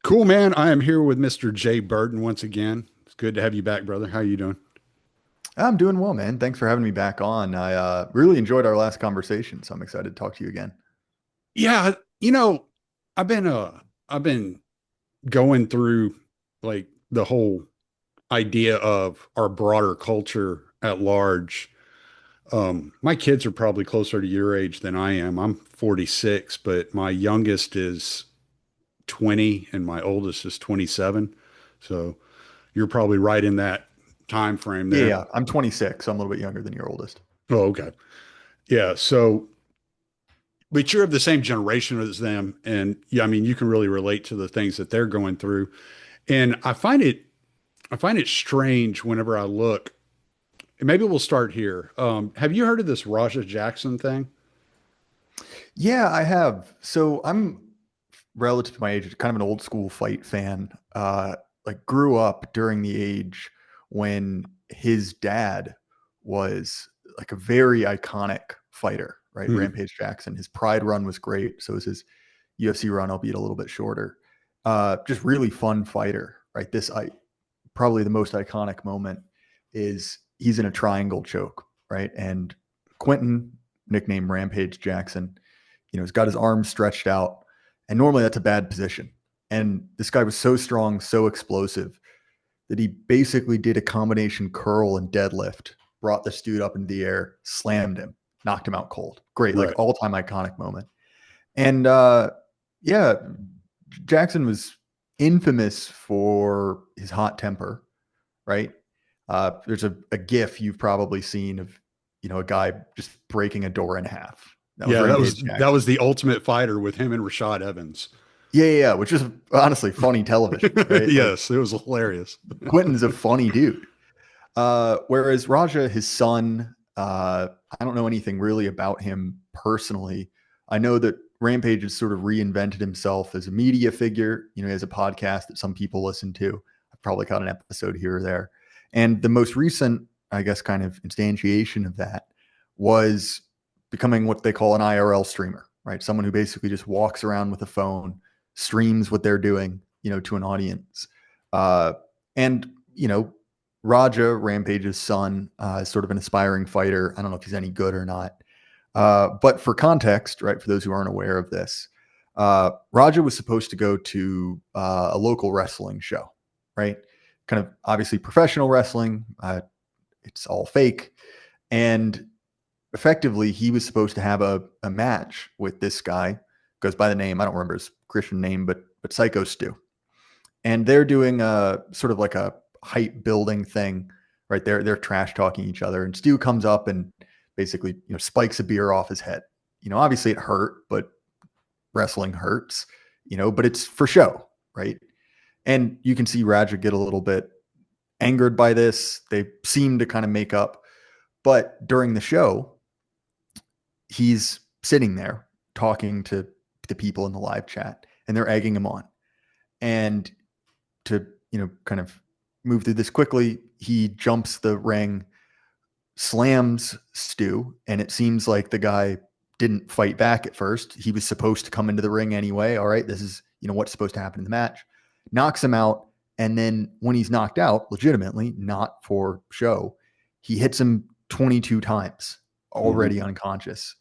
Cool, man. I am here with Mr. Jay Burton once again. It's good to have you back, brother. How you doing? I'm doing well, man. Thanks for having me back on. I really enjoyed our last conversation, so I'm excited to talk to you again. Yeah, you know, I've been going through like the whole idea of our broader culture at large. My kids are probably closer to your age than I am. I'm 46, but my youngest is 20 and my oldest is 27. So you're probably right in that time frame Yeah, there. yeah. I'm 26, so I'm a little bit younger than your oldest. Oh, okay. Yeah. So but you're of the same generation as them, and yeah, I mean, you can really relate to the things that they're going through. And I find it strange whenever I look. Maybe we'll start here. Have you heard of this Raja Jackson thing? Yeah, I have. So I'm relative to my age, kind of an old school fight fan. Like grew up during the age when his dad was like a very iconic fighter, right? Mhm. Rampage Jackson. His Pride run was great. So was his UFC run, albeit a little bit shorter. Just really fun fighter, right? This probably the most iconic moment is he's in a triangle choke, right? And Quentin, nicknamed Rampage Jackson, he's got his arms stretched out, and normally that's a bad position. And this guy was so strong, so explosive that he basically did a combination curl and deadlift, brought this dude up into the air, slammed him, knocked him out cold. Great, like Right. all time iconic moment. And yeah, Jackson was infamous for his hot temper, right? There's a GIF you've probably seen of a guy just breaking a door in half. That was Yeah, that was Rampage that was Jackson. the Ultimate Fighter with him and Rashad Evans. Yeah, yeah, yeah, which is honestly funny television, right? Like Yes, it was hilarious. Quentin's a funny dude. Whereas Raja, his son, I don't know anything really about him personally. I know that Rampage has sort of reinvented himself as a media figure. He has a podcast that some people listen to. I've probably caught an episode here or there. And the most recent, I guess, kind of instantiation of that was becoming what they call an IRL streamer, right? Someone who basically just walks around with a phone, streams what they're doing, to an audience. And, Raja, Rampage's son, is sort of an aspiring fighter. I don't know if he's any good or not. But for context, right, for those who aren't aware of this, Raja was supposed to go to a local wrestling show, right? Kind of obviously professional wrestling. It's all fake. And effectively, he was supposed to have a match with this guy, goes by the name, I don't remember his Christian name, but Psycho Stu. And they're doing a sort of like a hype building thing, right? They're trash talking each other, and Stu comes up and basically spikes a beer off his head. Obviously it hurt, but wrestling hurts. But it's for show, right? And you can see Raja get a little bit angered by this. They seem to kind of make up, but during the show, he's sitting there talking to the people in the live chat, and they're egging him on. And to kind of move through this quickly, he jumps the ring, slams Stu, and it seems like the guy didn't fight back at first. He was supposed to come into the ring anyway. All right, this is what's supposed to happen in the match. Knocks him out, and then when he's knocked out, legitimately, not for show, he hits him 22 times, Mhm. already unconscious.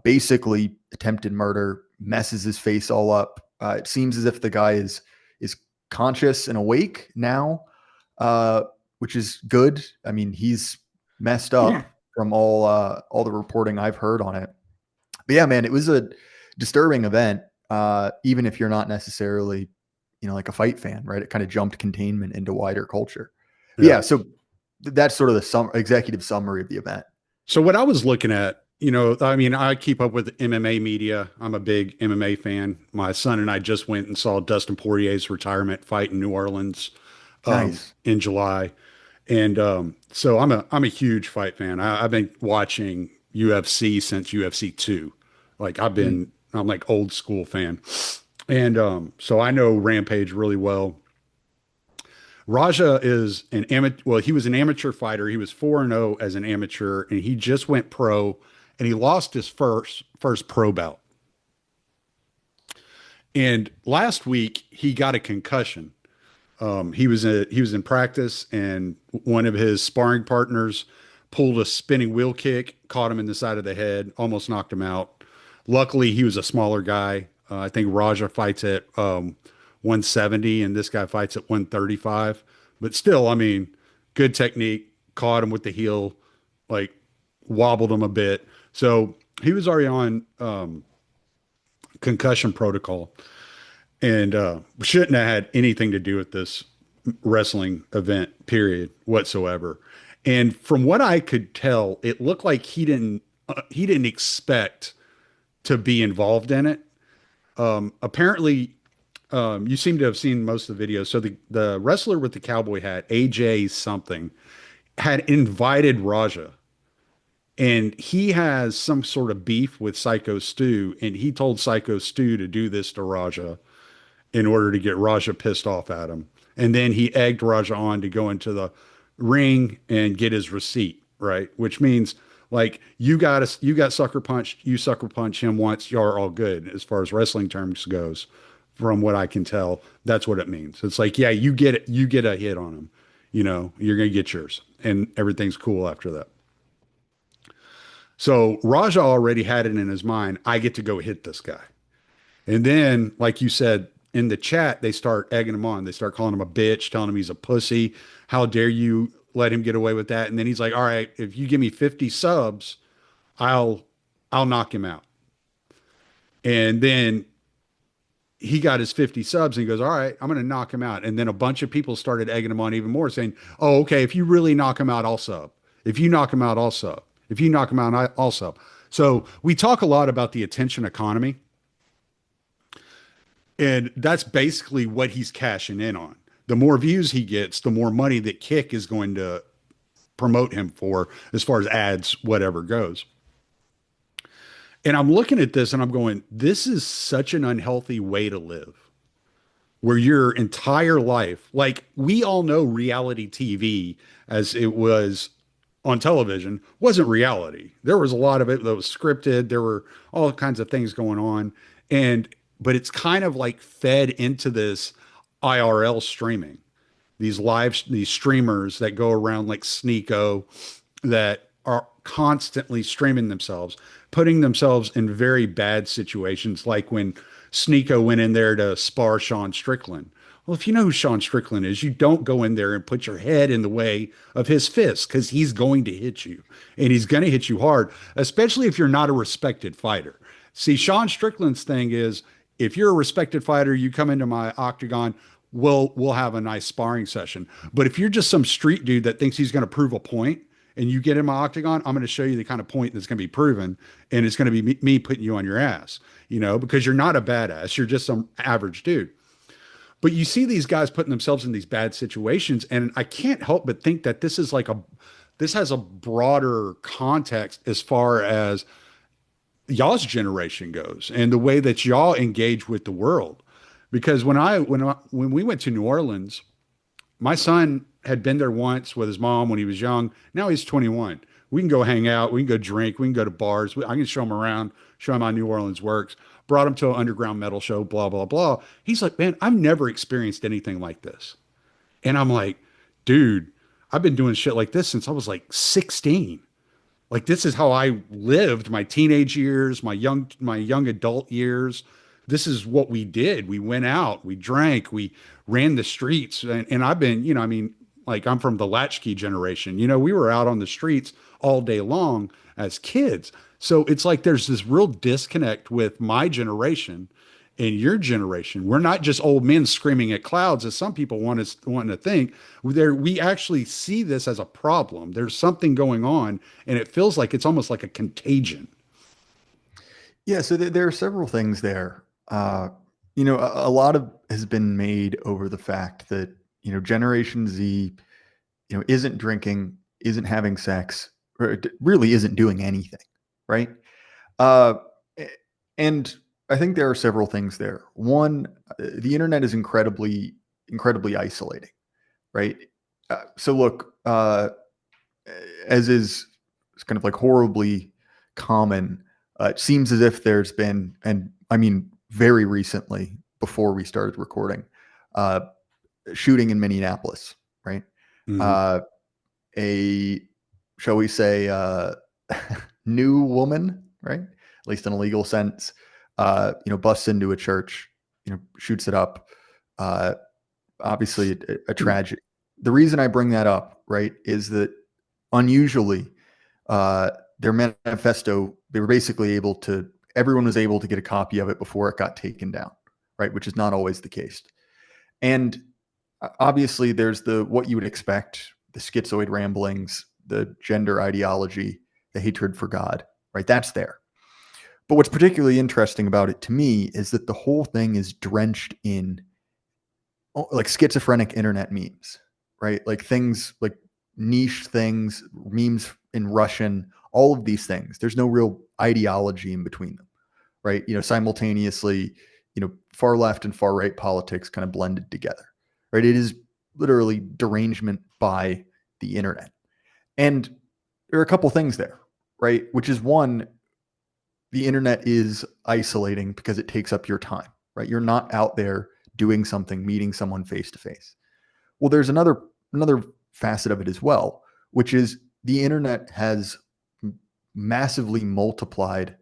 Basically, attempted murder, messes his face all up. It seems as if the guy is conscious and awake now, uh, which is good. I mean, he's messed Yeah. up from all the reporting I've heard on it. But yeah, man, it was a disturbing event. Even if you're not necessarily, like a fight fan, right? It kind of jumped containment into wider culture. But Yeah. yeah, so that's sort of the executive summary of the event. So what I was looking at, I mean, I keep up with MMA media. I'm a big MMA fan. My son and I just went and saw Dustin Poirier's retirement fight in New Orleans Nice. in July, and so I'm a huge fight fan. I've been watching UFC since UFC two. Like Mm. I'm like old school fan, and so I know Rampage really well. Raja is an amateur. Well, he was an amateur fighter. He was 4-0 as an amateur, and he just went pro, and he lost his first pro bout. And last week he got a concussion. He was in practice, and one of his sparring partners pulled a spinning wheel kick, caught him in the side of the head, almost knocked him out. Luckily, he was a smaller guy. I think Raja fights at 170, and this guy fights at 135. But still, I mean, good technique. Caught him with the heel, like wobbled him a bit. So he was already on concussion protocol, and shouldn't have had anything to do with this wrestling event, period, whatsoever. And from what I could tell, it looked like he didn't expect to be involved in it. Apparently, you seem to have seen most of the videos. So the wrestler with the cowboy hat, AJ something, had invited Raja, and he has some sort of beef with Psycho Stu, and he told Psycho Stu to do this to Raja in order to get Raja pissed off at him. And then he egged Raja on to go into the ring and get his receipt, right? Which means like you got sucker punched, you sucker punch him once, you're all good as far as wrestling terms goes. From what I can tell, that's what it means. It's like, yeah, you get a hit on him, you're gonna get yours, and everything's cool after that. So Raja already had it in his mind. I get to go hit this guy. And then, like you said, in the chat, they start egging him on. They start calling him a bitch, telling him he's a pussy. How dare you let him get away with that? And then he's like, all right, if you give me 50 subs, I'll I'll knock him out. And then he got his 50 subs and he goes, all right, I'm going to knock him out. And then a bunch of people started egging him on even more, saying, oh, okay, if you really knock him out, I'll sub. If you knock him out, I'll sub. If you knock him out, I'll sub. So we talk a lot about the attention economy. And that's basically what he's cashing in on. The more views he gets, the more money that Kick is going to promote him for as far as ads, whatever goes. And I'm looking at this and I'm going, this is such an unhealthy way to live where your entire life, like we all know reality TV as it was on television, wasn't reality. There was a lot of it that was scripted. There were all kinds of things going on. But it's kind of like fed into this IRL streaming, these streamers that go around like Sneeko that are constantly streaming themselves, putting themselves in very bad situations, like when Sneeko went in there to spar Sean Strickland. Well, if you know who Sean Strickland is, you don't go in there and put your head in the way of his fist because he's going to hit you and he's going to hit you hard, especially if you're not a respected fighter. See, Sean Strickland's thing is if you're a respected fighter, you come into my octagon, we'll have a nice sparring session. But if you're just some street dude that thinks he's going to prove a point and you get in my octagon, I'm going to show you the kind of point that's going to be proven, and it's going to be me putting you on your ass, because you're not a badass. You're just some average dude. But you see these guys putting themselves in these bad situations, and I can't help but think that this has a broader context as far as y'all's generation goes and the way that y'all engage with the world. Because when we went to New Orleans, my son had been there once with his mom when he was young. Now he's 21. We can go hang out. We can go drink. We can go to bars. I can show him around, show him how New Orleans works. Brought him to an underground metal show, blah, blah, blah. He's like, man, I've never experienced anything like this. And I'm like, dude, I've been doing shit like this since I was like 16. Like this is how I lived my teenage years, my young adult years. This is what we did. We went out, we drank, we ran the streets. And I've been, I mean, like I'm from the latchkey generation. We were out on the streets all day long as kids. So it's like there's this real disconnect with my generation and your generation. We're not just old men screaming at clouds, as some people want to think. We actually see this as a problem. There's something going on, and it feels like it's almost like a contagion. Yeah, so there are several things there. A lot of has been made over the fact that Generation Z, isn't drinking, isn't having sex, or really isn't doing anything, right? Uh, and I think there are several things there. One, the internet is incredibly, incredibly isolating, right? So look, as is kind of like horribly common, it seems as if there's been, and I mean, very recently, before we started recording. Uh, Shooting in Minneapolis, right? Hmm. Uh, a, shall we say, new woman, right? At least in a legal sense, busts into a church, shoots it up. Uh, Obviously, a tragedy. The reason I bring that up, right, is that unusually, uh, their manifesto, they were basically able to, everyone was able to get a copy of it before it got taken down, right, which is not always the case. And obviously, there's the what you would expect, the schizoid ramblings, the gender ideology, the hatred for God, right? That's there. But what's particularly interesting about it to me is that the whole thing is drenched in like schizophrenic internet memes, right? Like things like niche things, memes in Russian, all of these things. There's no real ideology in between them, right? Simultaneously, far left and far right politics kind of blended together, right? It is literally derangement by the internet. And there are a couple things there, right? Which is one, the internet is isolating because it takes up your time, right? You're not out there doing something, meeting someone face to face. Well, there's another facet of it as well, which is the internet has massively multiplied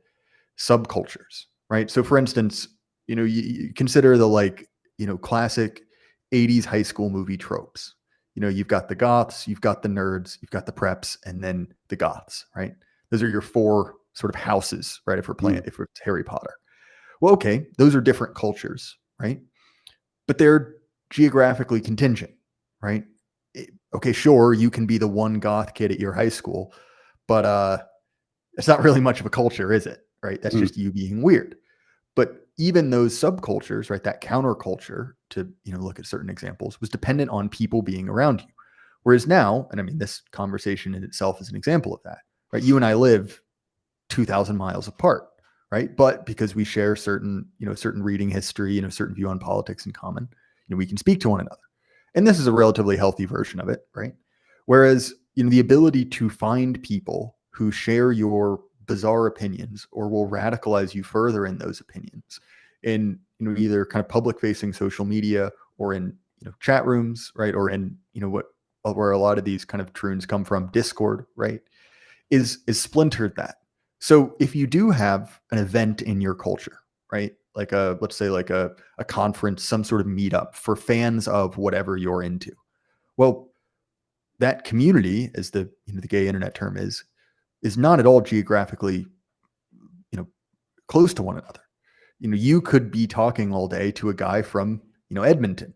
subcultures, right? So for instance, you consider the classic 80s high school movie tropes. You've got the goths, you've got the nerds, you've got the preps, and then the goths, right? Those are your four sort of houses, right? If it's Harry Potter. Well, okay, those are different cultures, right? But they're geographically contingent, right? Okay, sure, you can be the one goth kid at your high school, but it's not really much of a culture, is it? Right? That's Hmm. just you being weird. But even those subcultures, right, that counterculture, to look at certain examples, was dependent on people being around you. Whereas now, and I mean, this conversation in itself is an example of that, right? You and I live 2,000 miles apart, right? But because we share certain reading history, certain view on politics in common, we can speak to one another. And this is a relatively healthy version of it, right? Whereas, the ability to find people who share your bizarre opinions or will radicalize you further in those opinions in, either kind of public facing social media or in, chat rooms, right? Or in, where a lot of these kind of troons come from, Discord, right? Is splintered that. So if you do have an event in your culture, right? Like let's say like a conference, some sort of meetup for fans of whatever you're into. Well, that community, as the gay internet term is not at all geographically, you know, close to one another. You could be talking all day to a guy from, Edmonton,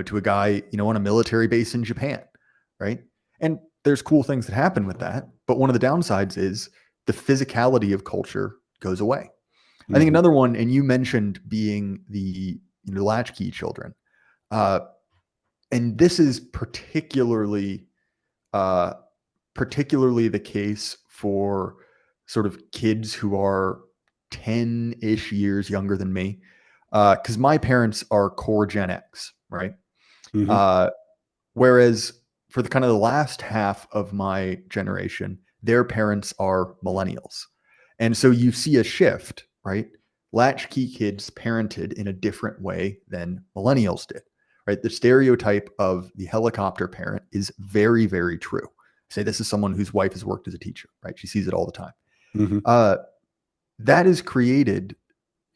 to a guy, on a military base in Japan, right? And there's cool things that happen with that. But one of the downsides is the physicality of culture goes away. I think Hmm. another one, and you mentioned being the latchkey children, uh, and this is uh, particularly the case for sort of kids who are 10-ish years younger than me, because my parents are core Gen X, right? Hmm. Uh, Whereas for the kind of the last half of my generation, their parents are millennials. And so you see a shift, right? Latchkey kids parented in a different way than millennials did, right? The stereotype of the helicopter parent is very, very true. Say this is someone whose wife has worked as a teacher, right? She sees it all the time. Hmm. Uh, that has created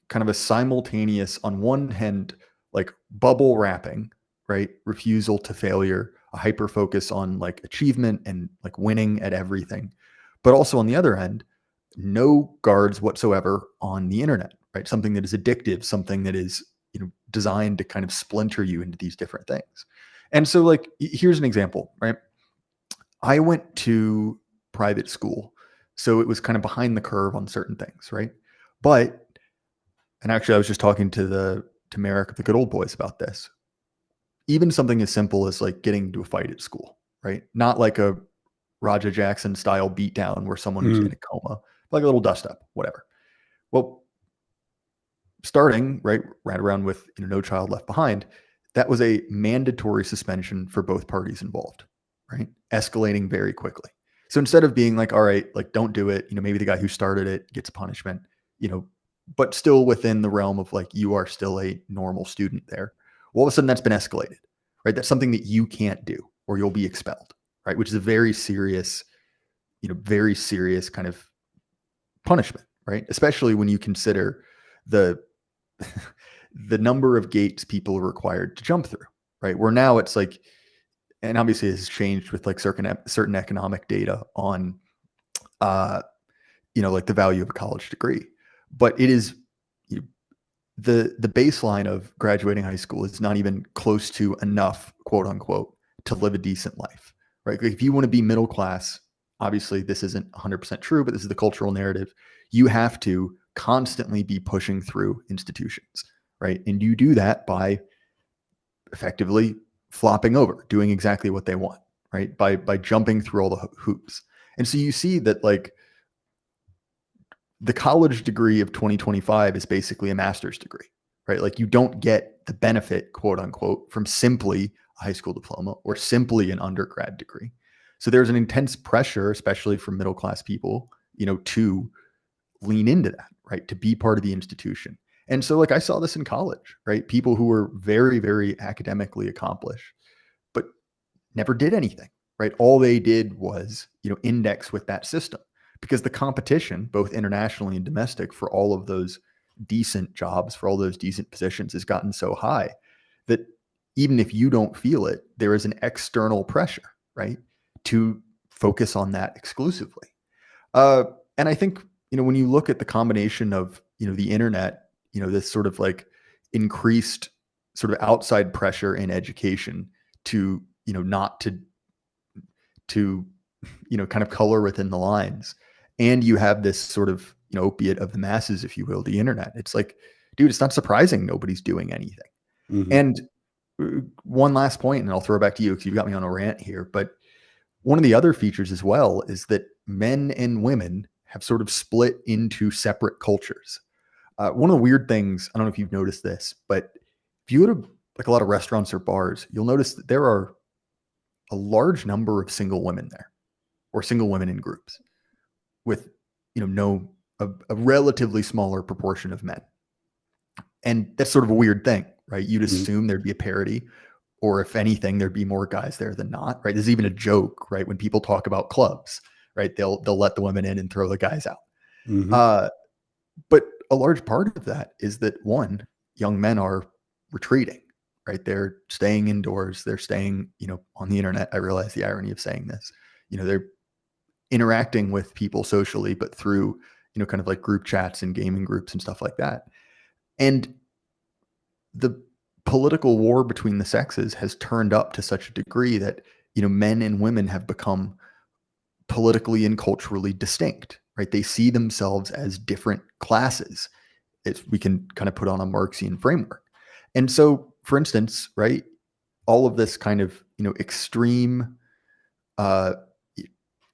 kind of a simultaneous, on one hand, like bubble wrapping, right? Refusal to failure, a hyper focus on like achievement and like winning at everything. But also on the other end, no guards whatsoever on the internet, right? Something that is addictive, something that is, designed to kind of splinter you into these different things. And so, like, here's an example, right? I went to private school, so it was kind of behind the curve on certain things, right? But and actually, I was just talking to Merrick of the Good Old Boys about this. Even something as simple as like getting into a fight at school, right? Not like a Raja Jackson style beatdown where someone's in a Hmm. coma, like a little dust up, whatever. Well, starting right around with No Child Left Behind, that was a mandatory suspension for both parties involved, right? Escalating very quickly. So instead of being like, all right, like don't do it, maybe the guy who started it gets a punishment, you know, but still within the realm of like, you are still a normal student there. Well, all of a sudden that's been escalated, right? That's something that you can't do or you'll be expelled, right? Which is a very serious, very serious kind of punishment, right? Especially when you consider the the number of gates people are required to jump through, right? Where now it's like, and obviously it has changed with like certain economic data on, like the value of a college degree, but it is the baseline of graduating high school is not even close to enough, quote unquote, to live a decent life, right? Like if you want to be middle class, obviously this isn't 100% true, but this is the cultural narrative. You have to constantly be pushing through institutions, right? And you do that by effectively flopping over, doing exactly what they want, right? By jumping through all the hoops. And so you see that like the college degree of 2025 is basically a master's degree, right? Like you don't get the benefit, quote unquote, from simply a high school diploma or simply an undergrad degree. So there's an intense pressure, especially from middle class people, to lean into that, right? To be part of the institution. And so like I saw this in college, right? People who were very, very academically accomplished, but never did anything, right? All they did was, index with that system because the competition, both internationally and domestic, for all of those decent jobs, for all those decent positions has gotten so high that even if you don't feel it, there is an external pressure, right? To focus on that exclusively. And I think, when you look at the combination of, the internet, this sort of like increased sort of outside pressure in education to, not to, kind of color within the lines. And you have this sort of, opiate of the masses, if you will, the internet. It's like, dude, it's not surprising nobody's doing anything. Mm-hmm. And one last point, and I'll throw it back to you because you've got me on a rant here. But one of the other features as well is that men and women have sort of split into separate cultures. One of the weird things, I don't know if you've noticed this, but if you go to like a lot of restaurants or bars, you'll notice that there are a large number of single women there or single women in groups with, a relatively smaller proportion of men. And that's sort of a weird thing, right? You'd assume there'd be a parity, or if anything, there'd be more guys there than not, right? There's even a joke, right? When people talk about clubs, right? They'll let the women in and throw the guys out. Mm-hmm. But a large part of that is that one, young men are retreating, right? They're staying indoors. They're staying, on the internet. I realize the irony of saying this. They're interacting with people socially, but through, kind of like group chats and gaming groups and stuff like that. And the political war between the sexes has turned up to such a degree that, men and women have become politically and culturally distinct, right? They see themselves as different classes. We can kind of put on a Marxian framework. And so, for instance, right, all of this kind of, extreme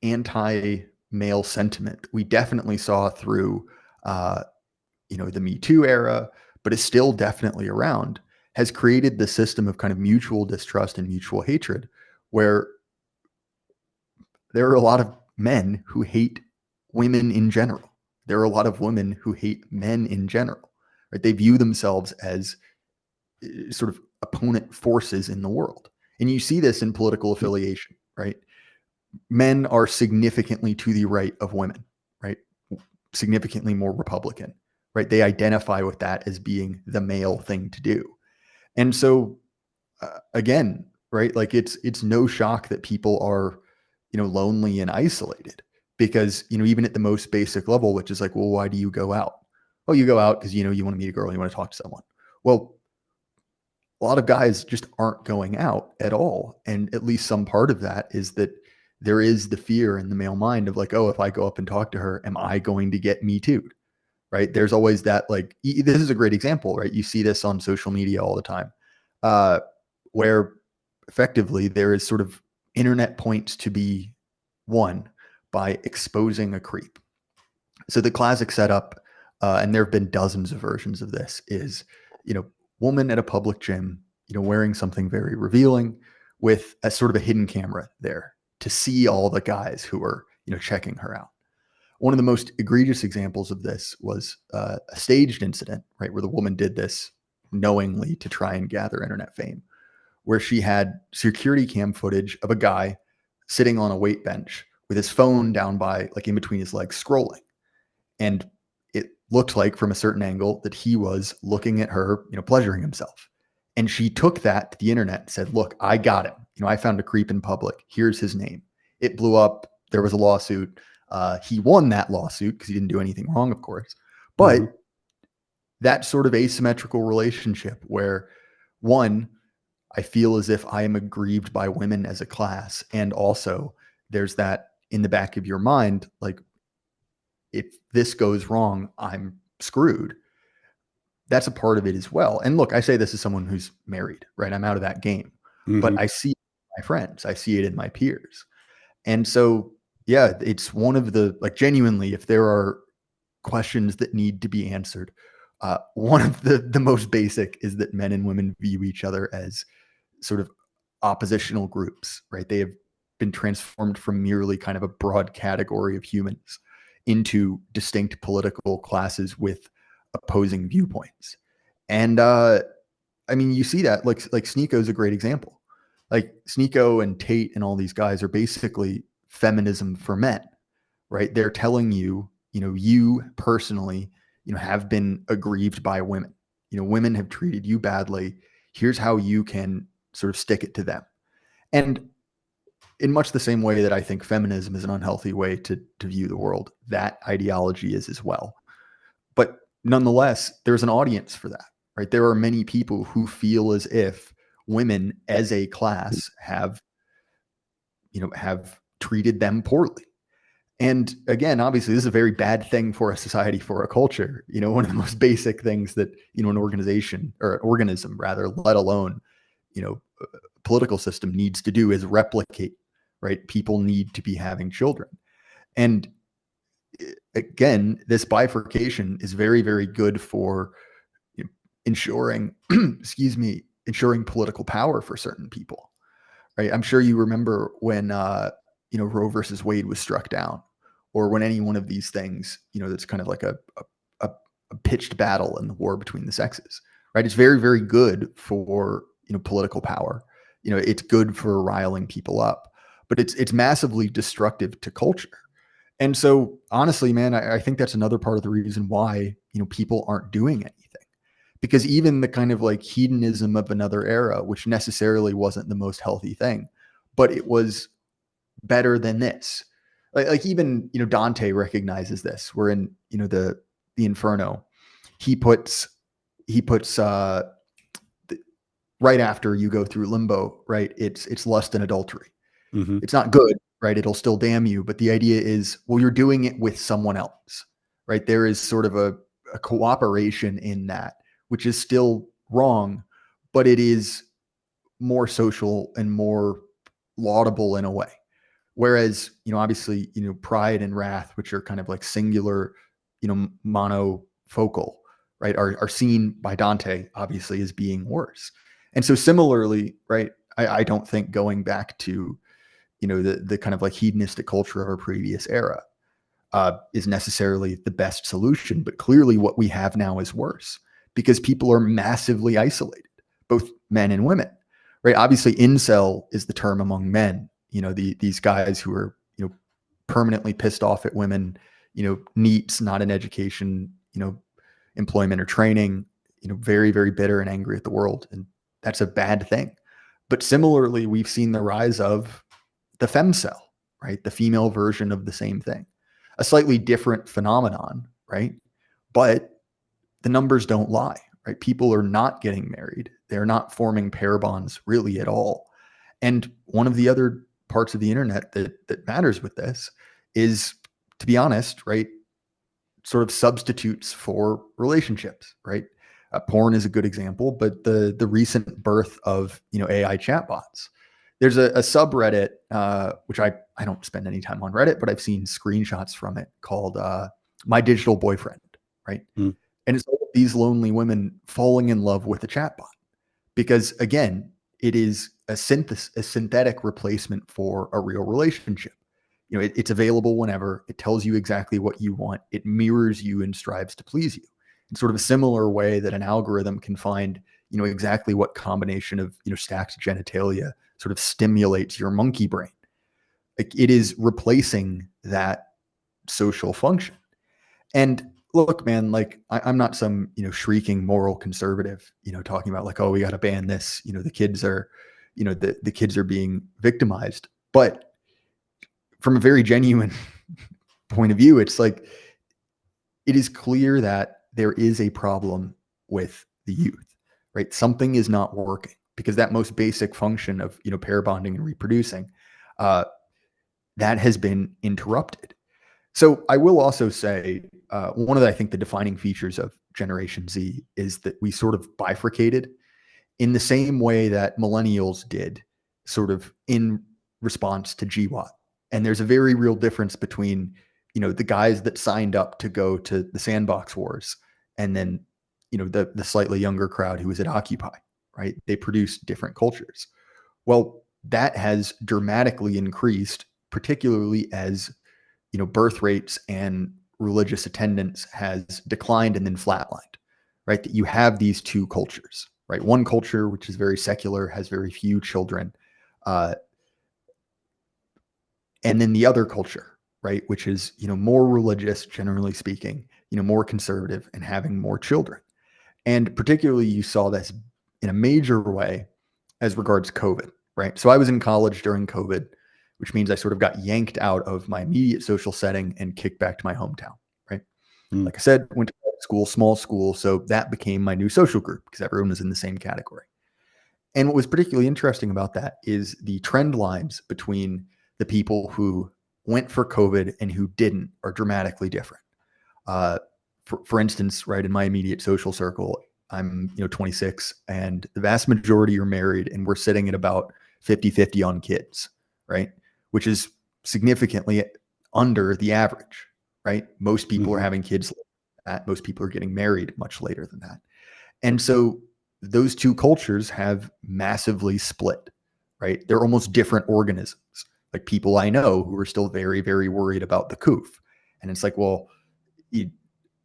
anti-male sentiment we definitely saw through, the Me Too era, but is still definitely around, has created the system of kind of mutual distrust and mutual hatred where there are a lot of men who hate women in general. There are a lot of women who hate men in general, right? They view themselves as sort of opponent forces in the world. And you see this in political affiliation, right? Men are significantly to the right of women, right? Significantly more Republican, right? They identify with that as being the male thing to do. And so, again, right? Like it's no shock that people are, lonely and isolated because, even at the most basic level, which is like, well, why do you go out? Well, you go out because, you want to meet a girl, you want to talk to someone. Well, a lot of guys just aren't going out at all. And at least some part of that is that there is the fear in the male mind of like, oh, if I go up and talk to her, am I going to get me too? Right. There's always that, like, this is a great example, right? You see this on social media all the time, where effectively there is sort of internet points to be won by exposing a creep. So the classic setup, and there have been dozens of versions of this, is, woman at a public gym, wearing something very revealing with a sort of a hidden camera there to see all the guys who are, checking her out. one of the most egregious examples of this was a staged incident, right, where the woman did this knowingly to try and gather internet fame, where she had security cam footage of a guy sitting on a weight bench with his phone down by, like, in between his legs, scrolling. And it looked like from a certain angle that he was looking at her, pleasuring himself. And she took that to the internet and said, look, I got him. I found a creep in public. Here's his name. It blew up. There was a lawsuit. He won that lawsuit because he didn't do anything wrong, of course. But that sort of asymmetrical relationship where, one, I feel as if I am aggrieved by women as a class. And also there's that in the back of your mind, like, if this goes wrong, I'm screwed. That's a part of it as well. And look, I say this as someone who's married, right? I'm out of that game, but I see it in my friends, I see it in my peers. And so, yeah, it's one of the, like, genuinely, if there are questions that need to be answered, one of the most basic is that men and women view each other as sort of oppositional groups, right? They have been transformed from merely kind of a broad category of humans into distinct political classes with opposing viewpoints. And I mean, you see that, like Sneeko is a great example. Like, Sneeko and Tate and all these guys are basically feminism for men, right? They're telling you, you personally, have been aggrieved by women. Women have treated you badly. Here's how you can sort of stick it to them. And in much the same way that I think feminism is an unhealthy way to view the world, that ideology is as well. But nonetheless, there's an audience for that, right? There are many people who feel as if women as a class have treated them poorly. And again, obviously, this is a very bad thing for a society, for a culture. One of the most basic things that, an organization, or an organism rather, let alone, political system, needs to do is replicate, right? People need to be having children. And again, this bifurcation is very, very good for ensuring, ensuring political power for certain people, right? I'm sure you remember when, Roe versus Wade was struck down, or when any one of these things, that's kind of like a pitched battle in the war between the sexes, right? It's very, very good for, political power. It's good for riling people up, but it's massively destructive to culture. And so, honestly, man, I think that's another part of the reason why, people aren't doing anything, because even the kind of like hedonism of another era, which necessarily wasn't the most healthy thing, but it was better than this. Like even, Dante recognizes this. We're in, the Inferno. He puts right after you go through limbo, right? It's lust and adultery. It's not good, right? It'll still damn you. But the idea is, well, you're doing it with someone else, right? There is sort of a cooperation in that, which is still wrong, but it is more social and more laudable in a way. Whereas, obviously, pride and wrath, which are kind of like singular, monofocal, right, are seen by Dante, obviously, as being worse. And so similarly, right, I don't think going back to, the kind of like hedonistic culture of our previous era is necessarily the best solution. But clearly what we have now is worse, because people are massively isolated, both men and women, right? Obviously, incel is the term among men. These guys who are, permanently pissed off at women, needs, not in education, employment or training, very, very bitter and angry at the world. And that's a bad thing. But similarly, we've seen the rise of the femcel, right? The female version of the same thing, a slightly different phenomenon, right? But the numbers don't lie, right? People are not getting married. They're not forming pair bonds really at all. And one of the other parts of the internet that matters with this is, to be honest, right, sort of substitutes for relationships, right? Porn is a good example, but the recent birth of, AI chatbots. There's a subreddit, which I don't spend any time on Reddit, but I've seen screenshots from it, called My Digital Boyfriend, right? And it's all these lonely women falling in love with a chatbot, because again, it is a synthetic replacement for a real relationship. it's available whenever. It tells you exactly what you want. It mirrors you and strives to please you in sort of a similar way that an algorithm can find, exactly what combination of, stacked genitalia sort of stimulates your monkey brain. Like, it is replacing that social function. And look, man, like I'm not some, shrieking moral conservative, talking about like, oh, we got to ban this. The kids are, the kids are being victimized. But from a very genuine point of view, it's like, it is clear that there is a problem with the youth, right? Something is not working because that most basic function of, pair bonding and reproducing, that has been interrupted. So I will also say, one of the, I think the defining features of Generation Z is that we sort of bifurcated in the same way that millennials did, sort of in response to GWAT. And there's a very real difference between, the guys that signed up to go to the Sandbox Wars and then, the slightly younger crowd who was at Occupy, right? They produced different cultures. Well, that has dramatically increased, particularly as, birth rates and religious attendance has declined and then flatlined, right? That you have these two cultures, right? One culture, which is very secular, has very few children. And then the other culture, right? Which is, more religious, generally speaking, more conservative and having more children. And particularly you saw this in a major way as regards COVID, right? So I was in college during COVID, which means I sort of got yanked out of my immediate social setting and kicked back to my hometown, right? Mm. Like I said, went to school, small school. So that became my new social group because everyone was in the same category. And what was particularly interesting about that is the trend lines between the people who went for COVID and who didn't are dramatically different. For instance, right, in my immediate social circle, I'm 26 and the vast majority are married and we're sitting at about 50-50 on kids, right? Which is significantly under the average, right? Most people are having kids later than that. Most people are getting married much later than that. And so those two cultures have massively split, right? They're almost different organisms. Like people I know who are still very, very worried about the coof. And it's like, well,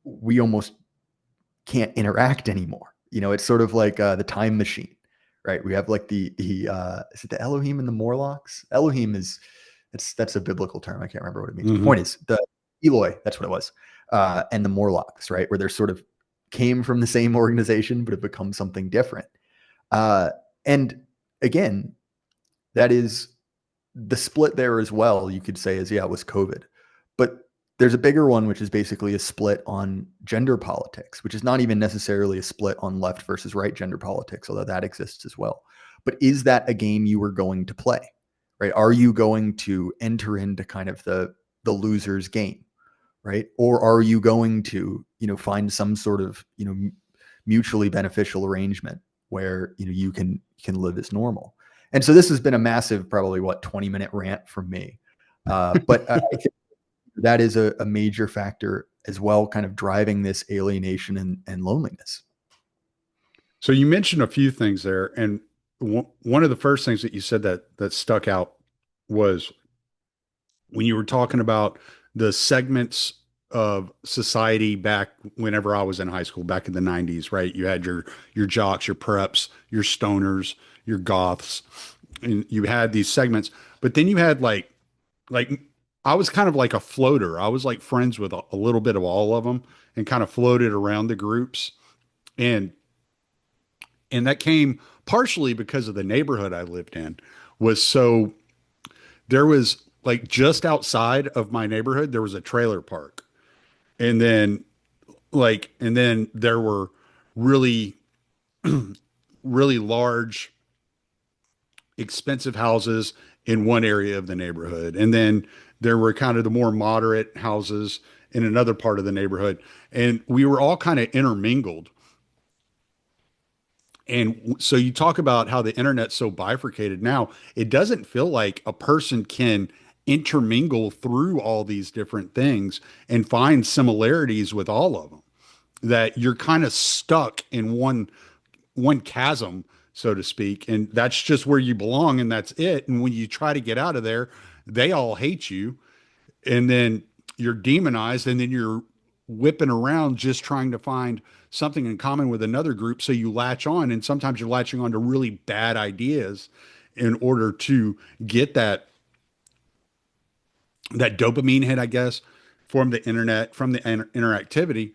we almost can't interact anymore. It's sort of like the time machine, right? We have like the is it the Elohim and the Morlocks? Elohim is that's a biblical term. I can't remember what it means. The point is the Eloi, that's what it was, and the Morlocks, right? Where they're sort of came from the same organization but have become something different. And again, that is the split there as well. You could say is it was COVID, but there's a bigger one, which is basically a split on gender politics, which is not even necessarily a split on left versus right gender politics, although that exists as well. But is that a game you are going to play, right? Are you going to enter into kind of the loser's game, right? Or are you going to, find some sort of, mutually beneficial arrangement where, you can live as normal? And so this has been a massive, probably 20-minute rant from me. But I think that is a major factor as well, kind of driving this alienation and loneliness. So you mentioned a few things there, and one of the first things that you said that stuck out was when you were talking about the segments of society back whenever I was in high school, back in the 90s, right? You had your jocks, your preps, your stoners, your goths, and you had these segments, but then you had like I was kind of like a floater. I was like friends with a little bit of all of them and kind of floated around the groups. And that came partially because of the neighborhood I lived in was so there was like just outside of my neighborhood, there was a trailer park. And then there were really, really large, expensive houses in one area of the neighborhood. And then there were kind of the more moderate houses in another part of the neighborhood. And we were all kind of intermingled. And so you talk about how the internet's so bifurcated now, it doesn't feel like a person can intermingle through all these different things and find similarities with all of them. That you're kind of stuck in one chasm, so to speak, and that's just where you belong and that's it. And when you try to get out of there, they all hate you and then you're demonized, and then you're whipping around just trying to find something in common with another group. So you latch on, and sometimes you're latching on to really bad ideas in order to get that dopamine hit, I guess, from the internet, from the interactivity.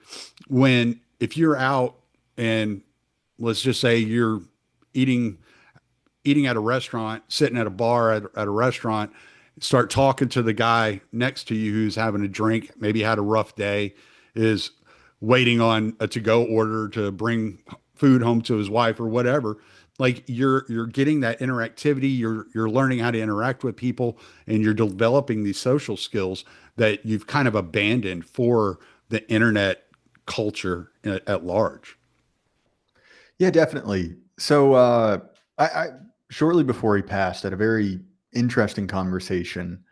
When if you're out and let's just say you're eating eating at a restaurant, sitting at a bar at a restaurant, start talking to the guy next to you who's having a drink, maybe had a rough day, is waiting on a to-go order to bring food home to his wife or whatever. Like you're getting that interactivity, you're learning how to interact with people, and you're developing these social skills that you've kind of abandoned for the internet culture at large. Yeah, definitely. So I shortly before he passed, had a very interesting conversation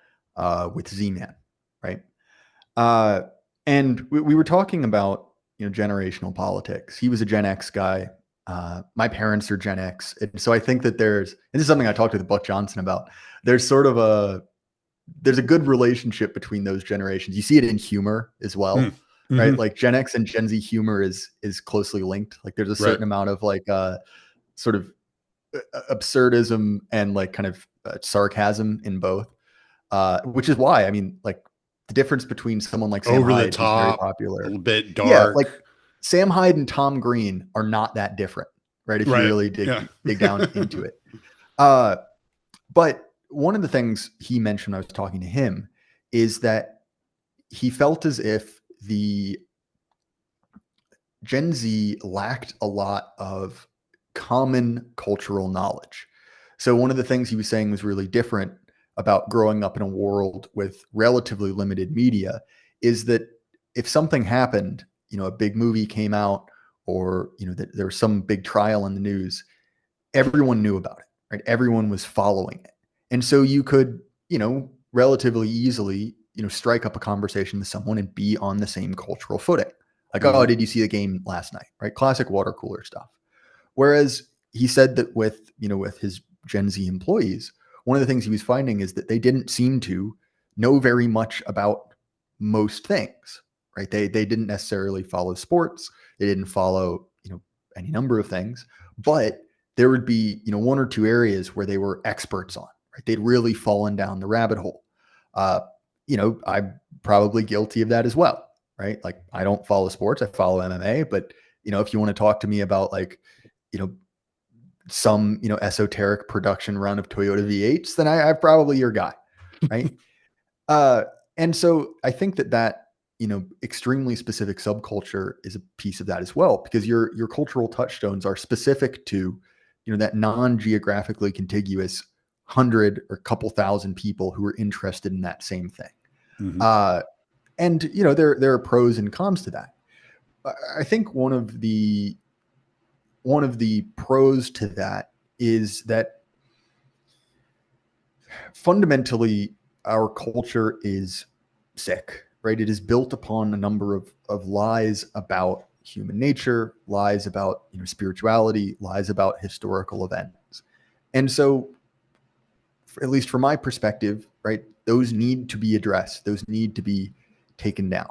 with Z-Man, right? Uh, and we were talking about generational politics. He was a Gen X guy. My parents are Gen X, and so I think that and this is something I talked to Buck Johnson about. There's sort of there's a good relationship between those generations. You see it in humor as well, right? Mm-hmm. Like Gen X and Gen Z humor is closely linked. Like there's a Right. certain amount of like sort of absurdism and like kind of sarcasm in both, which is why I mean, like the difference between someone like Sam Over the Hyde, who's very top, a popular, little bit yeah, like dark. Sam Hyde and Tom Green are not that different, right? If you Right. really Yeah. dig down into it. Uh, but one of the things he mentioned when I was talking to him is that he felt as if the Gen Z lacked a lot of common cultural knowledge. So one of the things he was saying was really different about growing up in a world with relatively limited media is that if something happened, a big movie came out or, that there was some big trial in the news, everyone knew about it, right? Everyone was following it. And so you could, relatively easily, strike up a conversation with someone and be on the same cultural footing. Like, oh, Mm-hmm. did you see the game last night? Right? Classic water cooler stuff. Whereas he said that with his Gen Z employees, one of the things he was finding is that they didn't seem to know very much about most things, right? They didn't necessarily follow sports. They didn't follow, any number of things, but there would be, one or two areas where they were experts on, right? They'd really fallen down the rabbit hole. I'm probably guilty of that as well, right? Like I don't follow sports. I follow MMA, but if you want to talk to me about like, you know, some, esoteric production run of Toyota V8s, then I'm probably your guy. Right. uh, and so I think that, extremely specific subculture is a piece of that as well, because your cultural touchstones are specific to, that non-geographically contiguous 100 or couple thousand people who are interested in that same thing. Mm-hmm. Uh, and there are pros and cons to that. I think one of the pros to that is that fundamentally our culture is sick, right? It is built upon a number of lies about human nature, lies about spirituality, lies about historical events. And so, at least from my perspective, right, those need to be addressed. Those need to be taken down.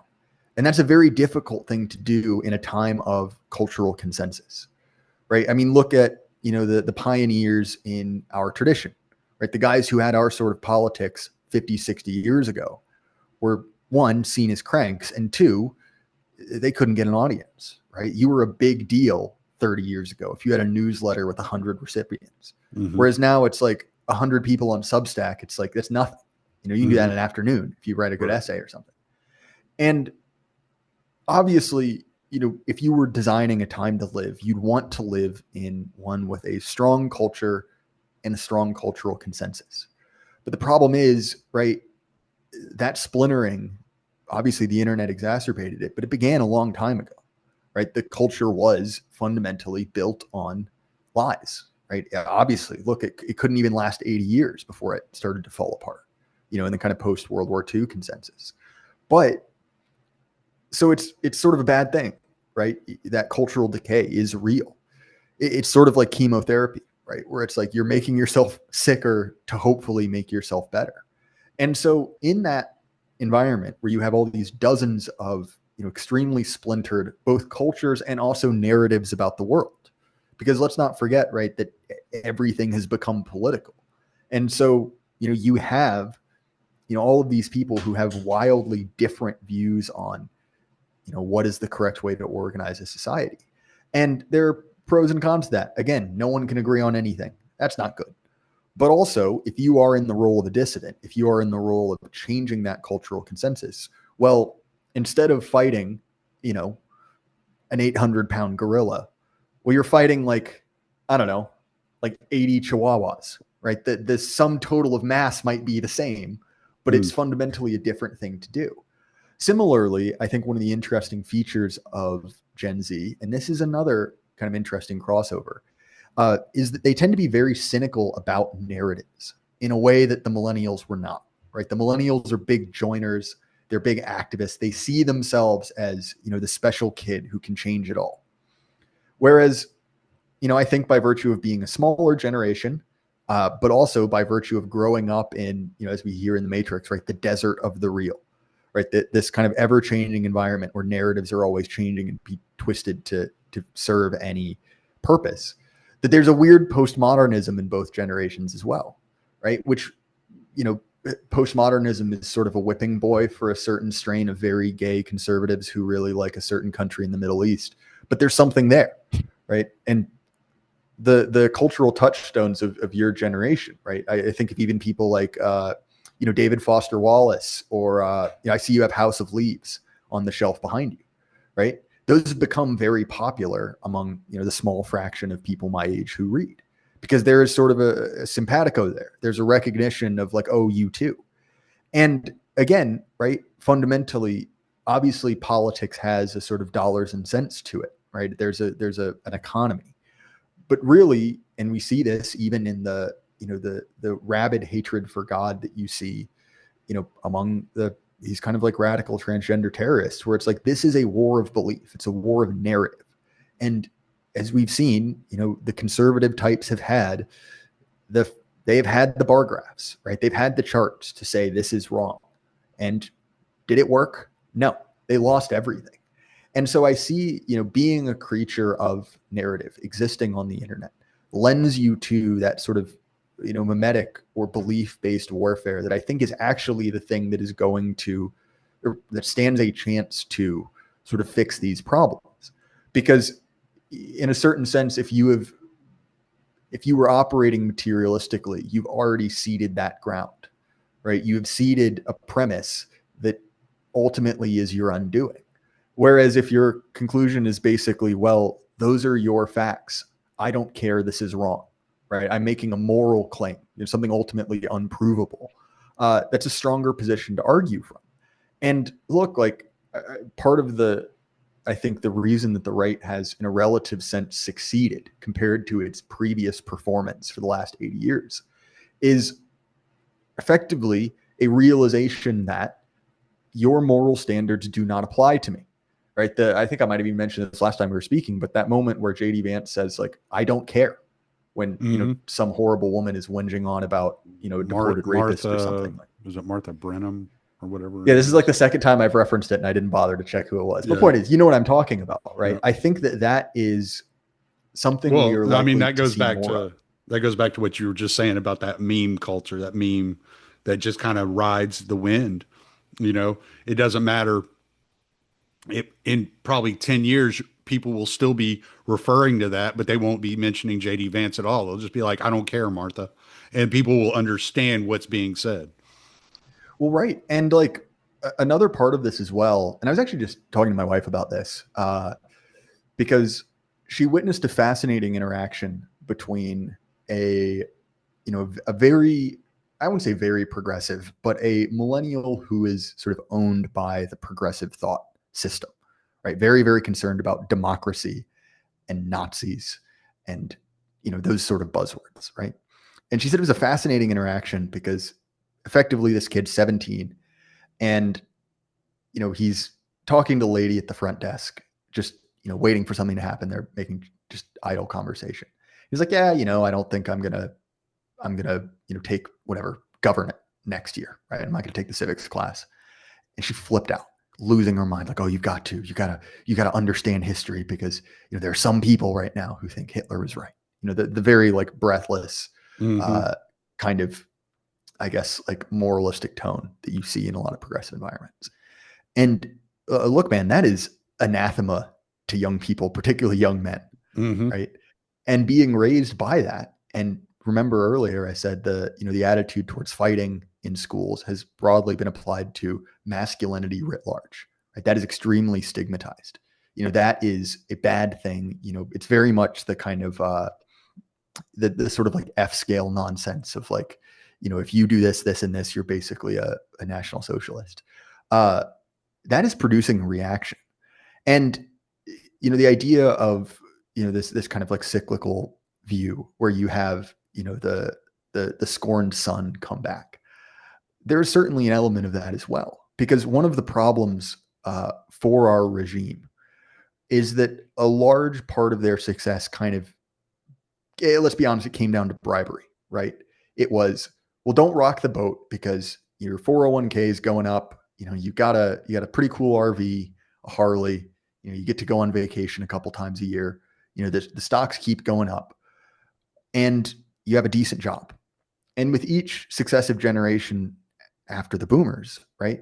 And that's a very difficult thing to do in a time of cultural consensus, right? I mean, look at, the pioneers in our tradition, right? The guys who had our sort of politics 50, 60 years ago were, one, seen as cranks, and two, they couldn't get an audience, right? You were a big deal 30 years ago if you had a newsletter with 100 recipients. Mm-hmm. Whereas now it's like 100 people on Substack. It's like, that's nothing. You can do that in an afternoon if you write a good essay or something. And obviously, if you were designing a time to live, you'd want to live in one with a strong culture and a strong cultural consensus. But the problem is, right, that splintering, obviously the internet exacerbated it, but it began a long time ago, right? The culture was fundamentally built on lies, right? Obviously, look, it couldn't even last 80 years before it started to fall apart, in the kind of post World War II consensus. But so it's sort of a bad thing, right? That cultural decay is real. It's sort of like chemotherapy, right? Where it's like you're making yourself sicker to hopefully make yourself better. And so in that environment where you have all these dozens of, extremely splintered both cultures and also narratives about the world. Because let's not forget, right, that everything has become political. And so, you have, all of these people who have wildly different views on, what is the correct way to organize a society. And there are pros and cons to that. Again, no one can agree on anything. That's not good. But also, if you are in the role of a dissident, if you are in the role of changing that cultural consensus, well, instead of fighting, an 800-pound gorilla, well, you're fighting like, I don't know, like 80 chihuahuas, right? The sum total of mass might be the same, but it's fundamentally a different thing to do. Similarly, I think one of the interesting features of Gen Z, and this is another kind of interesting crossover, is that they tend to be very cynical about narratives in a way that the millennials were not, right? The millennials are big joiners. They're big activists. They see themselves as, the special kid who can change it all. Whereas, I think by virtue of being a smaller generation, but also by virtue of growing up in, as we hear in the Matrix, right, the desert of the real, right, this kind of ever-changing environment where narratives are always changing and be twisted to serve any purpose, that there's a weird postmodernism in both generations as well, right? Which, postmodernism is sort of a whipping boy for a certain strain of very gay conservatives who really like a certain country in the Middle East. But there's something there, right? And the cultural touchstones of your generation, right? I think of even people like, David Foster Wallace, or I see you have House of Leaves on the shelf behind you, right? Those have become very popular among, the small fraction of people my age who read, because there is sort of a simpatico there. There's a recognition of like, oh, you too. And again, right, fundamentally, obviously politics has a sort of dollars and cents to it, right? There's an economy, but really, and we see this even in the rabid hatred for God that you see, among these kind of like radical transgender terrorists, where it's like, this is a war of belief. It's a war of narrative. And as we've seen, the conservative types have had they've had the bar graphs, right? They've had the charts to say this is wrong. And did it work? No, they lost everything. And so I see, being a creature of narrative existing on the internet lends you to that sort of, mimetic or belief-based warfare that I think is actually the thing that is going to, or that stands a chance to sort of fix these problems. Because in a certain sense, if you were operating materialistically, you've already ceded that ground, right? You have ceded a premise that ultimately is your undoing. Whereas if your conclusion is basically, well, those are your facts, I don't care, this is wrong, right? I'm making a moral claim, something ultimately unprovable. That's a stronger position to argue from. And look, like part of I think the reason that the right has, in a relative sense, succeeded compared to its previous performance for the last 80 years is effectively a realization that your moral standards do not apply to me, right? I think I might have even mentioned this last time we were speaking, but that moment where JD Vance says, like, I don't care, when some horrible woman is whinging on about a deported rapist or something. Was it Martha Brenham or whatever? Yeah, this is like the second time I've referenced it, and I didn't bother to check who it was. But point is, you know what I'm talking about, right? Yeah. I think that is something we are likely that goes to see back more to of. That goes back to what you were just saying about that meme culture, that meme that just kind of rides the wind. It doesn't matter. In probably 10 years, people will still be referring to that, but they won't be mentioning JD Vance at all. They'll just be like, I don't care, Martha. And people will understand what's being said. Well, right. And like another part of this as well, and I was actually just talking to my wife about this, because she witnessed a fascinating interaction between a very, I wouldn't say very progressive, but a millennial who is sort of owned by the progressive thought system, right? Very, very concerned about democracy and Nazis and, those sort of buzzwords, right? And she said it was a fascinating interaction because effectively this kid's 17 and, he's talking to the lady at the front desk, just, waiting for something to happen. They're making just idle conversation. He's like, yeah, I don't think I'm going to, take whatever government next year, right? I'm not going to take the civics class. And she flipped out, losing her mind. Like, oh, you gotta understand history because there are some people right now who think Hitler was right. The very like breathless, Hmm. uh, kind of, I guess, like moralistic tone that you see in a lot of progressive environments. And look, man, that is anathema to young people, particularly young men, Hmm. right? And being raised by that. And remember earlier, I said the attitude towards fighting in schools has broadly been applied to masculinity writ large. Right? That is extremely stigmatized. That is a bad thing. It's very much the kind of the sort of like F scale nonsense of like, if you do this, this, and this, you're basically a national socialist. Uh, that is producing a reaction. And the idea of this kind of like cyclical view where you have the scorned son come back. There's certainly an element of that as well, because one of the problems for our regime is that a large part of their success kind of, let's be honest, it came down to bribery, right? It was, well, don't rock the boat because your 401k is going up. You got a pretty cool RV, a Harley. You get to go on vacation a couple times a year. The stocks keep going up, and you have a decent job. And with each successive generation after the boomers, right,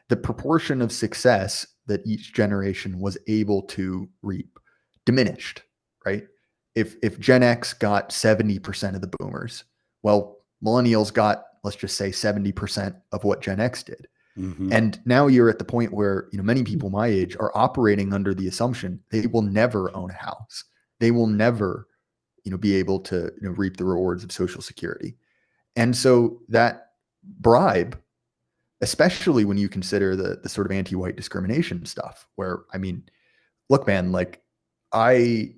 the proportion of success that each generation was able to reap diminished, right? If Gen X got 70% of the boomers, well, millennials got, let's just say, 70% of what Gen X did. Hmm. And now you're at the point where many people my age are operating under the assumption they will never own a house. They will never be able to reap the rewards of Social Security. And so that bribe, especially when you consider the sort of anti-white discrimination stuff, where I mean, look, man, like I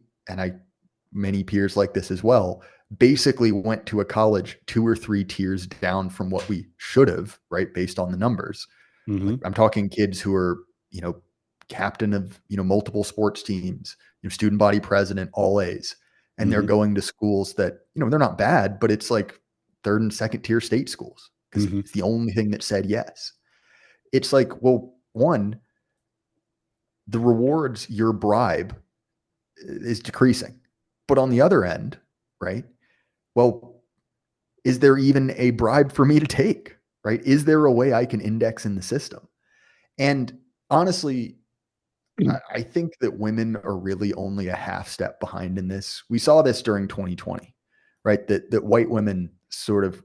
many peers like this as well, basically went to a college 2 or 3 tiers down from what we should have, right? Based on the numbers. Like Hmm. I'm talking kids who are, captain of, multiple sports teams, student body president, all A's. And they're Hmm. going to schools that, they're not bad, but it's like third and second tier state schools because Hmm. it's the only thing that said yes. It's like, well, one, the rewards, your bribe is decreasing. But on the other end, right? Well, is there even a bribe for me to take? Right? Is there a way I can index in the system? And honestly, I think that women are really only a half step behind in this. We saw this during 2020, right? That white women sort of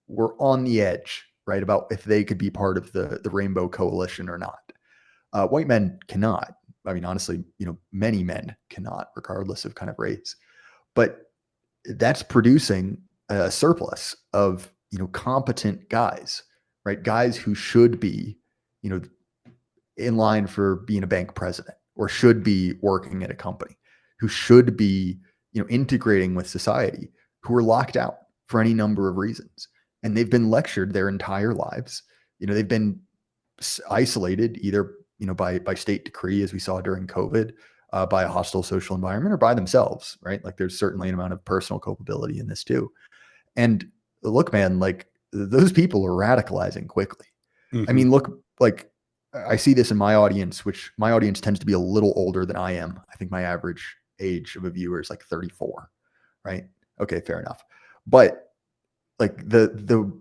were on the edge, right, about if they could be part of the Rainbow Coalition or not. White men cannot. I mean, honestly, many men cannot, regardless of kind of race. But that's producing a surplus of competent guys, right? Guys who should be, you know, in line for being a bank president or should be working at a company, who should be, integrating with society, who are locked out for any number of reasons. And they've been lectured their entire lives. They've been isolated either, by state decree, as we saw during COVID, by a hostile social environment or by themselves, right? Like there's certainly an amount of personal culpability in this too. And look, man, like those people are radicalizing quickly. I Hmm. mean, look, like I see this in my audience, which my audience tends to be a little older than I am. I think my average age of a viewer is like 34, right? Okay, fair enough. But like the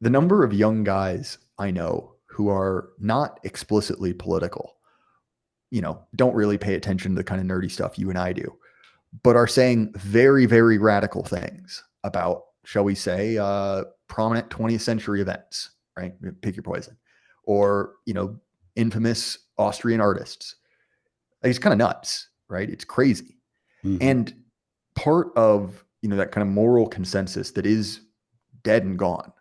number of young guys I know who are not explicitly political, don't really pay attention to the kind of nerdy stuff you and I do, but are saying very, very radical things about, shall we say, prominent 20th century events, right? Pick your poison. Or, infamous Austrian artists. Like, it's kind of nuts, right? It's crazy. Hmm. And part of, that kind of moral consensus that is dead and gone,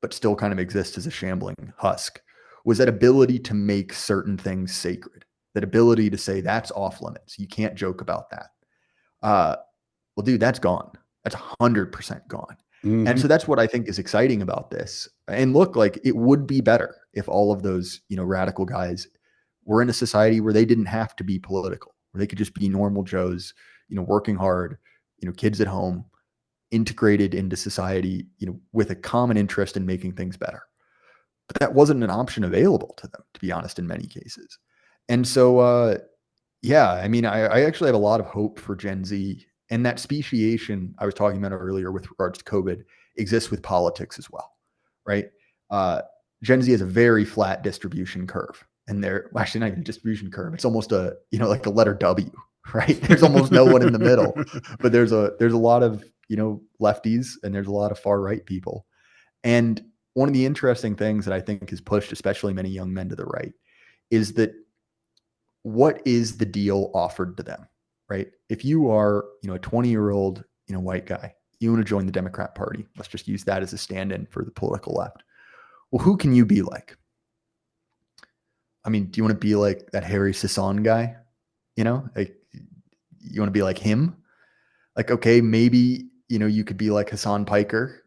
but still kind of exists as a shambling husk, was that ability to make certain things sacred, that ability to say that's off limits. You can't joke about that. Uh, well, dude, that's gone. That's 100% gone. And Hmm. so that's what I think is exciting about this. And look, like it would be better if all of those, radical guys were in a society where they didn't have to be political, where they could just be normal Joes, working hard, kids at home, integrated into society, with a common interest in making things better. but that wasn't an option available to them, to be honest, in many cases. And so, yeah, I mean, I actually have a lot of hope for Gen Z. And that speciation I was talking about earlier with regards to COVID exists with politics as well, right? Uh, Gen Z has a very flat distribution curve. And they're actually not even a distribution curve. It's almost a, like a letter W, right? There's almost no one in the middle. But there's a lot of, lefties, and there's a lot of far right people. And one of the interesting things that I think has pushed especially many young men to the right is that what is the deal offered to them, right? If you are, a 20-year-old, white guy, you want to join the Democrat Party. Let's just use that as a stand-in for the political left. Well, who can you be like? I mean, do you want to be like that Harry Sisson guy? Like, you want to be like him? Like, okay, maybe, you could be like Hassan Piker,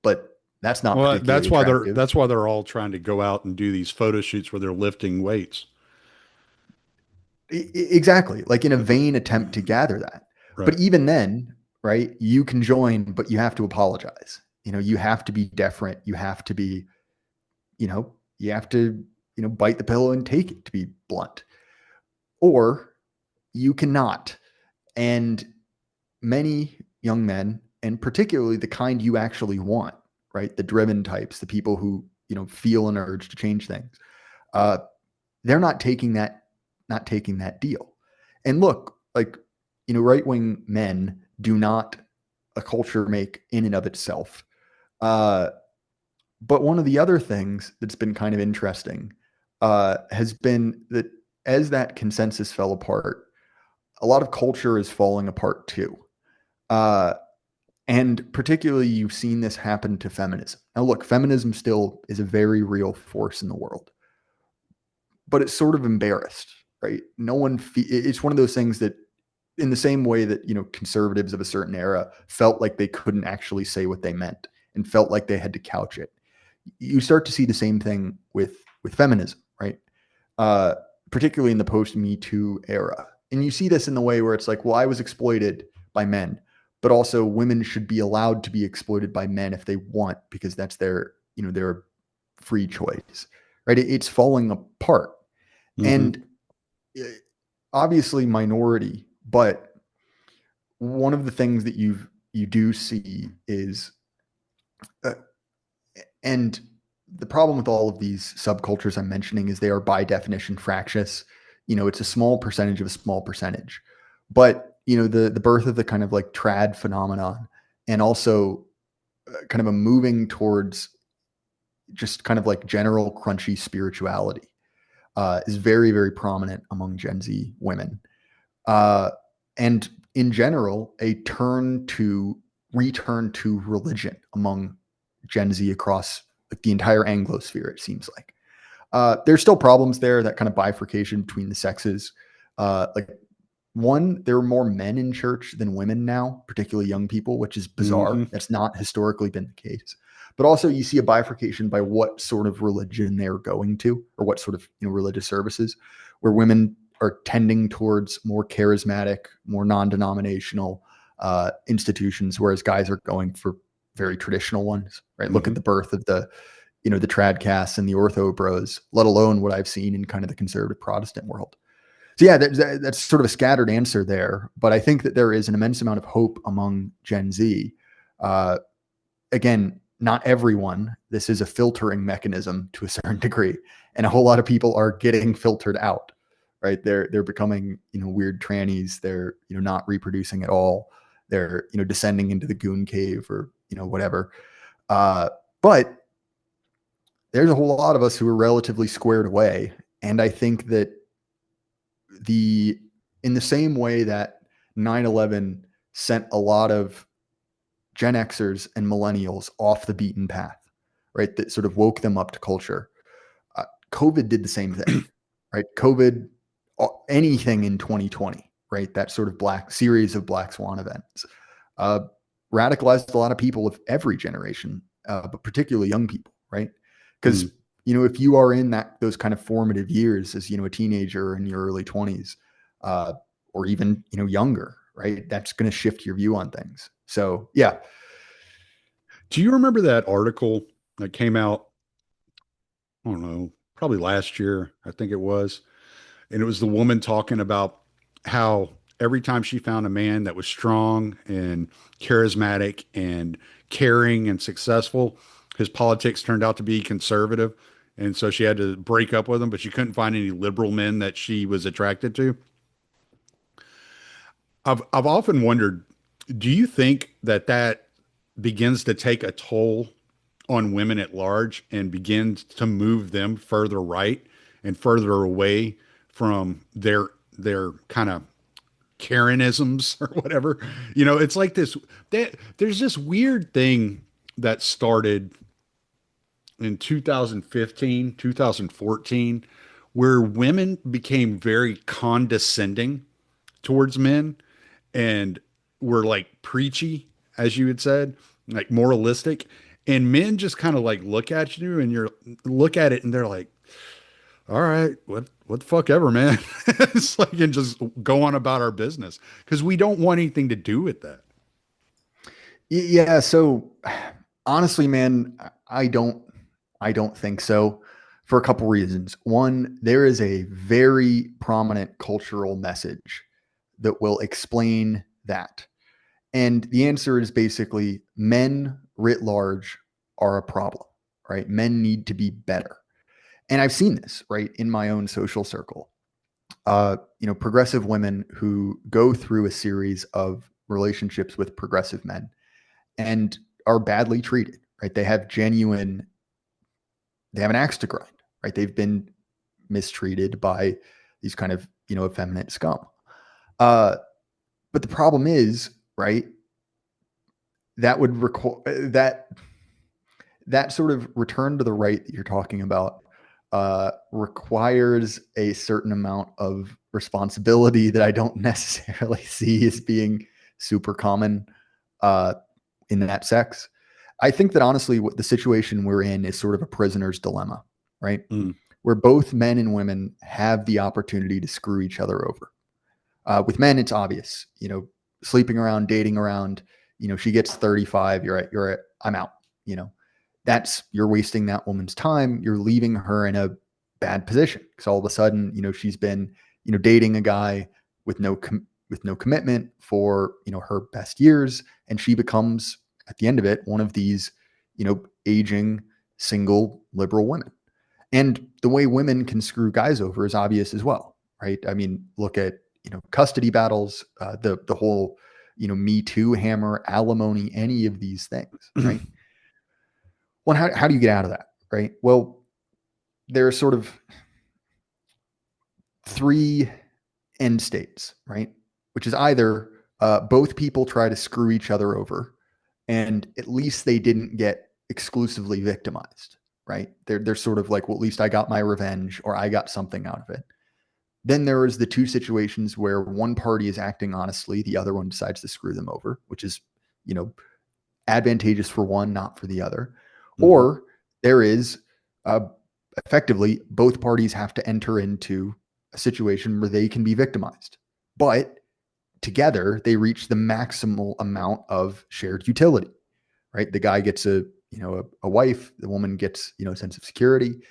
but that's not Well, particularly attractive. that's why they're all trying to go out and do these photo shoots where they're lifting weights. Exactly, like in a vain attempt to gather that. Right. But even then, right, you can join, but you have to apologize. You have to be deferent. You have to be, you have to, bite the pillow and take it, to be blunt. Or you cannot. And many young men, and particularly the kind you actually want, right, the driven types, the people who, feel an urge to change things, uh, they're not taking that deal. And look, like, right wing men do not a culture make in and of itself. Uh, but one of the other things that's been kind of interesting has been that as that consensus fell apart, a lot of culture is falling apart too. Uh, and particularly, you've seen this happen to feminism. Now, look, feminism still is a very real force in the world, but it's sort of embarrassed, right? No one, it's one of those things that, in the same way that, conservatives of a certain era felt like they couldn't actually say what they meant and felt like they had to couch it. You start to see the same thing with feminism, right? Uh, Particularly in the post Me Too era. And you see this in the way where it's like, well, I was exploited by men, but also women should be allowed to be exploited by men if they want, because that's their free choice, right? It's falling apart. Mm-hmm. And obviously minority, but one of the things that you do see is, uh, and the problem with all of these subcultures I'm mentioning is they are by definition fractious. It's a small percentage of a small percentage, but the birth of the kind of like trad phenomenon, and also kind of a moving towards just kind of like general crunchy spirituality is very, very prominent among Gen Z women. And in general, a return to religion among Gen Z across like the entire Anglosphere, it seems like. There's still problems there, that kind of bifurcation between the sexes. Like, one, there are more men in church than women now, particularly young people, which is Mm-hmm. bizarre. That's not historically been the case. But also, you see a bifurcation by what sort of religion they're going to, or what sort of religious services, where women are tending towards more charismatic, more non-denominational institutions, whereas guys are going for very traditional ones. Right? Look Mm-hmm. at the birth of the tradcasts and the ortho bros, let alone what I've seen in kind of the conservative Protestant world. So yeah, that's sort of a scattered answer there, but I think that there is an immense amount of hope among Gen Z. Uh, Again, not everyone. This is a filtering mechanism to a certain degree, and a whole lot of people are getting filtered out. Right? They're becoming weird trannies. They're not reproducing at all. They're descending into the goon cave, or whatever. But there's a whole lot of us who are relatively squared away, and I think that the in the same way that 9/11 sent a lot of Gen Xers and millennials off the beaten path, right? That sort of woke them up to culture. COVID did the same thing, right? COVID, anything in 2020, right? That sort of series of black swan events, uh, radicalized a lot of people of every generation, but particularly young people, right? Because Mm. if you are in those kind of formative years as a teenager in your early 20s, or even younger, right? That's going to shift your view on things. So yeah. Do you remember that article that came out I don't know, probably last year, I think it was. And it was the woman talking about how every time she found a man that was strong and charismatic and caring and successful, his politics turned out to be conservative. And so she had to break up with him, but she couldn't find any liberal men that she was attracted to. I've often wondered, do you think that that begins to take a toll on women at large and begins to move them further right and further away from their kind of Karenisms or whatever? You know, it's like this that there's this weird thing that started in 2015, 2014, where women became very condescending towards men and were like preachy, as you had said, like moralistic. And men just kind of like look at you and you're look at it and they're like, all right, what the fuck ever, man. It's like and just go on about our business because we don't want anything to do with that. Yeah. So honestly, man, I don't think so for a couple reasons. One, there is a very prominent cultural message that will explain that. And the answer is basically men writ large are a problem, right? Men need to be better. And I've seen this, right, in my own social circle. Progressive women who go through a series of relationships with progressive men and are badly treated, right? They have an axe to grind, right? They've been mistreated by these kind of, effeminate scum. But the problem is, right, that would require that sort of return to the right that you're talking about requires a certain amount of responsibility that I don't necessarily see as being super common in that sex. I think that honestly, what the situation we're in is sort of a prisoner's dilemma, right? Mm. Where both men and women have the opportunity to screw each other over. With men, it's obvious, sleeping around, dating around. She gets 35. I'm out. You're wasting that woman's time. You're leaving her in a bad position because all of a sudden, she's been, dating a guy with with no commitment for, her best years. And she becomes at the end of it, one of these, aging single liberal women. And the way women can screw guys over is obvious as well, right? I mean, look at, custody battles, the whole, Me Too hammer, alimony, any of these things, right? Well, how do you get out of that, right? Well, there are sort of three end states, right? Which is either both people try to screw each other over, and at least they didn't get exclusively victimized, right? They're sort of like, well, at least I got my revenge or I got something out of it. Then there is the two situations where one party is acting honestly, the other one decides to screw them over, which is, advantageous for one, not for the other. Mm-hmm. Or there is effectively both parties have to enter into a situation where they can be victimized, but together they reach the maximal amount of shared utility, right? The guy gets a wife, the woman gets, a sense of security.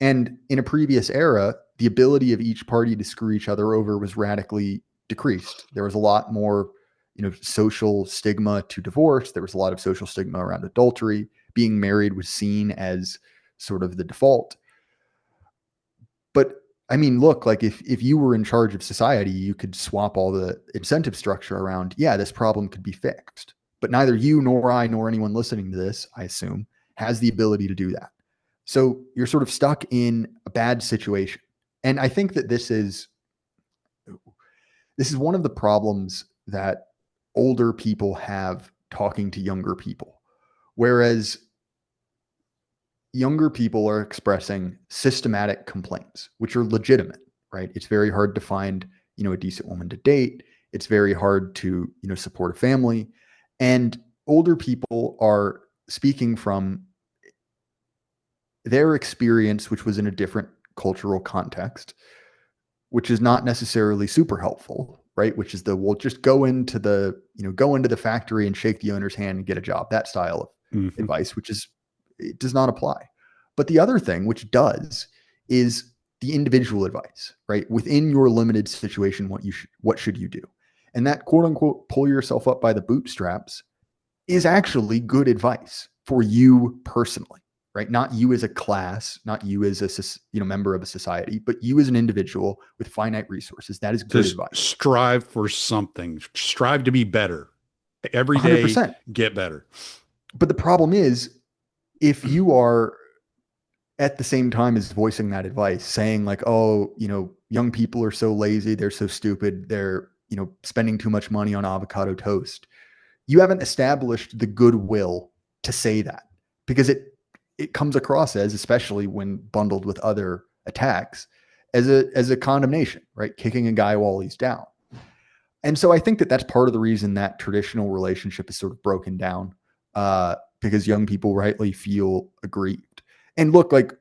And in a previous era, the ability of each party to screw each other over was radically decreased. There was a lot more, social stigma to divorce. There was a lot of social stigma around adultery. Being married was seen as sort of the default. But I mean, look, like if you were in charge of society, you could swap all the incentive structure around. Yeah, this problem could be fixed. But neither you nor I nor anyone listening to this, I assume, has the ability to do that. So you're sort of stuck in a bad situation. And I think that this is one of the problems that older people have talking to younger people. Whereas younger people are expressing systematic complaints, which are legitimate, right? It's very hard to find, a decent woman to date. It's very hard to, support a family. And older people are speaking from their experience, which was in a different cultural context, which is not necessarily super helpful, right? Which is we'll just go into the factory and shake the owner's hand and get a job, that style of Mm-hmm. advice, it does not apply. But the other thing, which does, is the individual advice, right? Within your limited situation, what should you do? And that quote unquote pull yourself up by the bootstraps is actually good advice for you personally, right? Not you as a class, not you as a member of a society, but you as an individual with finite resources. That is good Just advice. strive for something. Strive to be better. Every day, 100%. get better. But the problem is, if you are at the same time as voicing that advice, saying like, oh, young people are so lazy, they're so stupid, they're, spending too much money on avocado toast, you haven't established the goodwill to say that, because it comes across as, especially when bundled with other attacks, as a condemnation, right? Kicking a guy while he's down. And so I think that that's part of the reason that traditional relationship is sort of broken down, because young people rightly feel aggrieved. And look, like,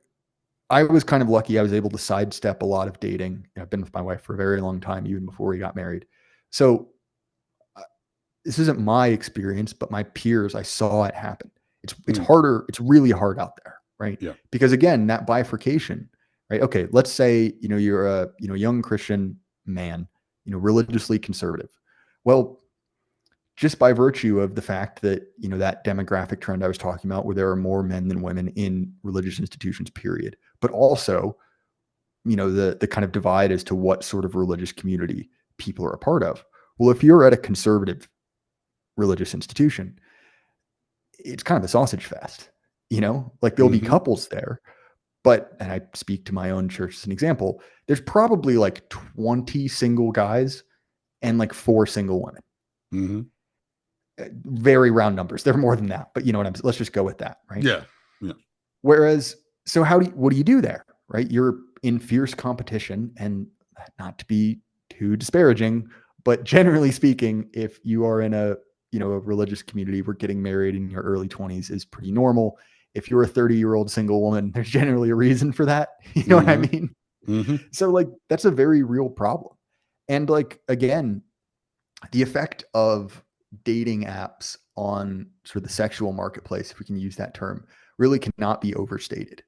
I was kind of lucky. I was able to sidestep a lot of dating. I've been with my wife for a very long time, even before we got married. So this isn't my experience, but my peers, I saw it happen. It's harder. It's really hard out there, right? Yeah. Because again, that bifurcation, right? Okay, let's say you're a young Christian man, religiously conservative. Well, just by virtue of the fact that that demographic trend I was talking about, where there are more men than women in religious institutions, period, but also the kind of divide as to what sort of religious community people are a part of. Well, if you're at a conservative religious institution, it's kind of a sausage fest, like there'll be couples there, but, and I speak to my own church as an example, there's probably like 20 single guys and like 4 single women. Mm-hmm. Very round numbers. They're more than that, but you know what I'm saying? Let's just go with that, right? Yeah. Yeah. Whereas, so what do you do there, right? You're in fierce competition, and not to be too disparaging, but generally speaking, if you are in a religious community where getting married in your early 20s is pretty normal. If you're a 30-year-old single woman, there's generally a reason for that. You know what I mean? Mm-hmm. So like, that's a very real problem. And like, again, the effect of dating apps on sort of the sexual marketplace, if we can use that term, really cannot be overstated.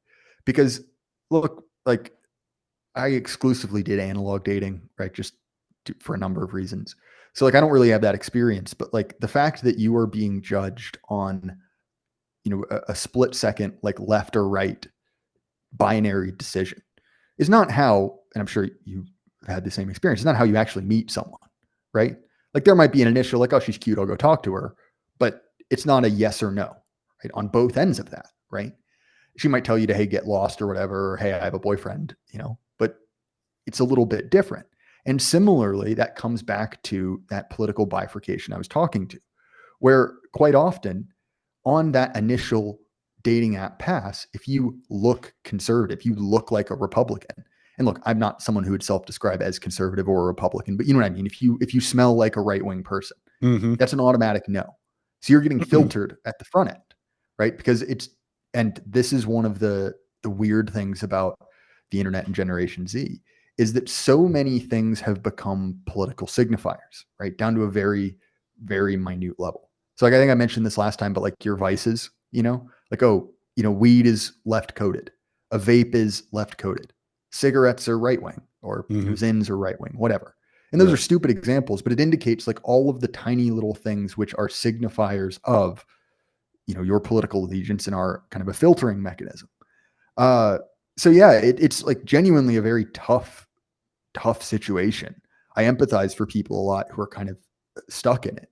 Because look, like, I exclusively did analog dating, right? Just for a number of reasons. So like, I don't really have that experience, but like the fact that you are being judged on, a split second, like left or right binary decision is not how, and I'm sure you've had the same experience, it's not how you actually meet someone, right? Like, there might be an initial, like, oh, she's cute, I'll go talk to her, but it's not a yes or no, right? On both ends of that, right? She might tell you to, hey, get lost or whatever, or hey, I have a boyfriend, but it's a little bit different. And similarly, that comes back to that political bifurcation I was talking to, where quite often on that initial dating app pass, if you look conservative, you look like a Republican. And look, I'm not someone who would self-describe as conservative or a Republican, but you know what I mean? If you smell like a right-wing person, that's an automatic no. So you're getting filtered at the front end, right? Because and this is one of the weird things about the internet and Generation Z, is that so many things have become political signifiers, right? Down to a very, very minute level. So like, I think I mentioned this last time, but like your vices, like, oh, weed is left coded, a vape is left coded, cigarettes are right wing, or Zins are right wing, whatever. And those are stupid examples, but it indicates like all of the tiny little things which are signifiers of, your political allegiance and are kind of a filtering mechanism. So yeah, it's like genuinely a very tough situation. I empathize for people a lot who are kind of stuck in it,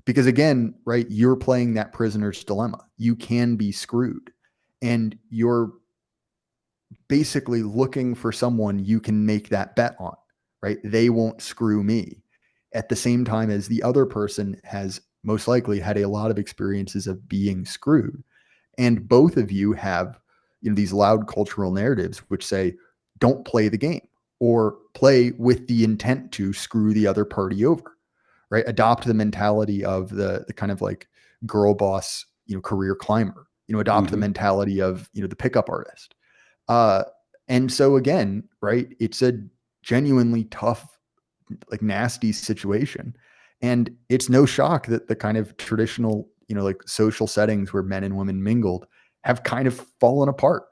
because again, right, you're playing that prisoner's dilemma. You can be screwed, and you're basically looking for someone you can make that bet on, right? They won't screw me, at the same time as the other person has most likely had a lot of experiences of being screwed. And both of you have, these loud cultural narratives which say, don't play the game, or play with the intent to screw the other party over, right? Adopt the mentality of the kind of like girl boss, career climber, adopt the mentality of, the pickup artist. And so again, right, it's a genuinely tough, like nasty situation. And it's no shock that the kind of traditional, like social settings where men and women mingled have kind of fallen apart.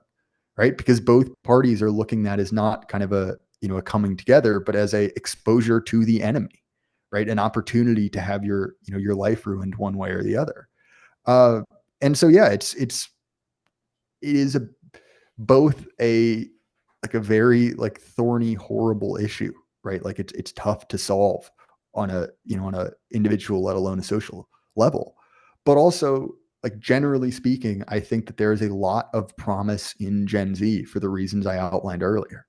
right? Because both parties are looking at as not kind of a, a coming together, but as a exposure to the enemy, right? An opportunity to have your, your life ruined one way or the other. Uh, and so, yeah, it is both like a very like thorny, horrible issue, right? Like it's tough to solve on a, on a individual, let alone a social level, but also, like, generally speaking, I think that there is a lot of promise in Gen Z for the reasons I outlined earlier.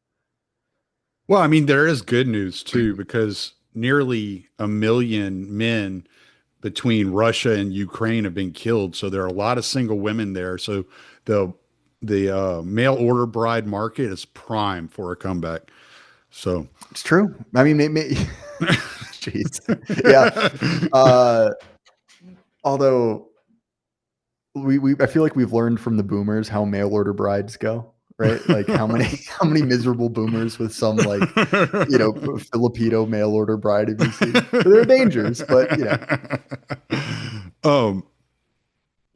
Well, I mean, there is good news too, because nearly 1 million men between Russia and Ukraine have been killed. So there are a lot of single women there. So the mail order bride market is prime for a comeback. So It's true. I mean, jeez, yeah. Uh, although I feel like we've learned from the boomers how mail order brides go, right? Like how many how many miserable boomers with some, like, Filipino mail order bride have you seen? There are dangers, but um,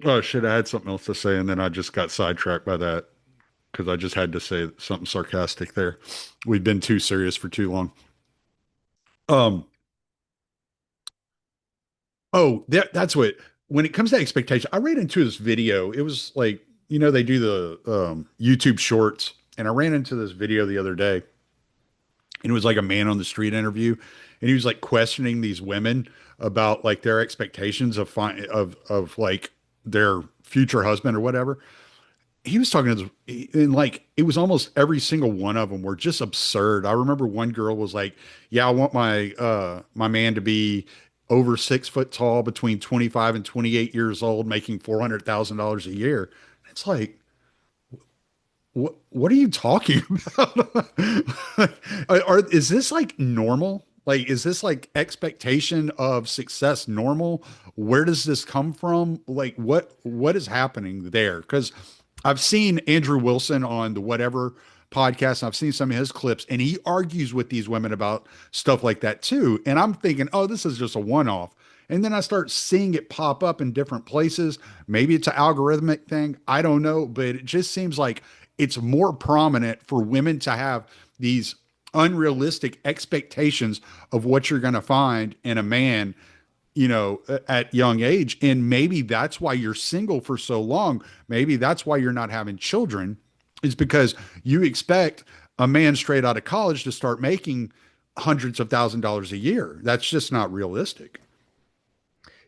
oh shit, I had something else to say and then I just got sidetracked by that because I just had to say something sarcastic there. We've been too serious for too long. Um, oh, that's what, when it comes to expectation, I ran into this video. It was like, they do the YouTube shorts, and I ran into this video the other day, and it was like a man on the street interview, and he was like questioning these women about like their expectations of like their future husband or whatever. He was talking to this, and like it was almost every single one of them were just absurd. I remember one girl was like, "Yeah, I want my man to be over 6 foot tall, between 25 and 28 years old, making $400,000 a year." It's like, what are you talking about? Is this like normal? Like, is this like expectation of success normal? Where does this come from? Like, what is happening there? Because I've seen Andrew Wilson on the Whatever podcast, and I've seen some of his clips, and he argues with these women about stuff like that too. And I'm thinking, oh, this is just a one-off. And then I start seeing it pop up in different places. Maybe it's an algorithmic thing. I don't know, but it just seems like it's more prominent for women to have these unrealistic expectations of what you're going to find in a man, at young age. And maybe that's why you're single for so long. Maybe that's why you're not having children, is because you expect a man straight out of college to start making hundreds of $1,000s a year. That's just not realistic.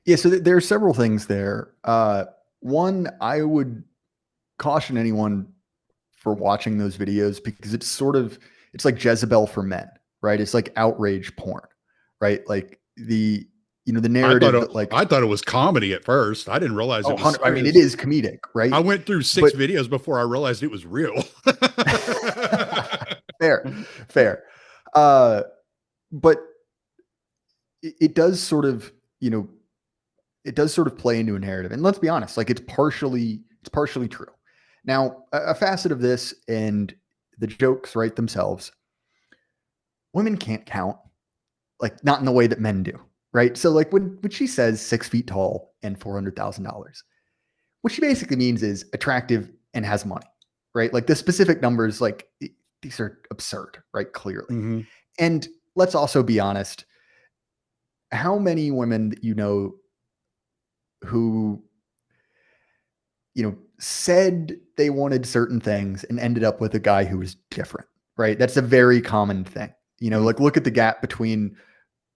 Yeah, so there are several things there. One, I would caution anyone for watching those videos because it's like Jezebel for men, right? It's like outrage porn, right? Like the narrative that, like, I thought it was comedy at first. I didn't realize it was I mean, it serious. is comedic, right? I went through six But videos before I realized it was real. fair, fair. But it does sort of, it does sort of play into a narrative. And let's be honest, like, it's partially true. Now, a facet of this, and the jokes write themselves, women can't count, like, not in the way that men do, right? So, like, when she says 6 feet tall and $400,000, what she basically means is attractive and has money, right? Like, the specific numbers, like, these are absurd, right? Clearly. Mm-hmm. And let's also be honest, how many women that who, said they wanted certain things and ended up with a guy who was different, right? That's a very common thing. Mm-hmm. Like, look at the gap between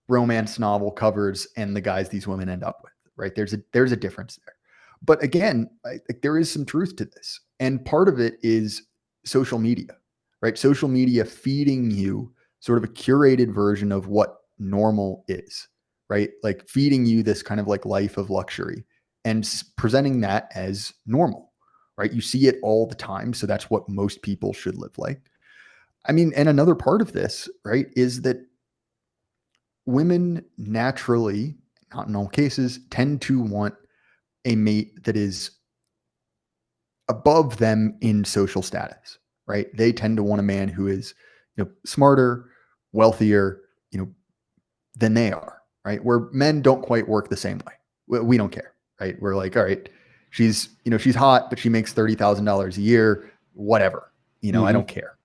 romance novel covers and the guys these women end up with, right? There's a difference there. But again, there is some truth to this. And part of it is social media, right? Social media feeding you sort of a curated version of what normal is, right? Like, feeding you this kind of like life of luxury and presenting that as normal, right? You see it all the time. So that's what most people should live like. I mean, and another part of this, right, is that women naturally, not in all cases, tend to want a mate that is above them in social status, right? They tend to want a man who is, smarter, wealthier, than they are, right? Where men don't quite work the same way. We don't care, right? We're like, all right, she's hot, but she makes $30,000 a year, whatever, I Hmm. don't care.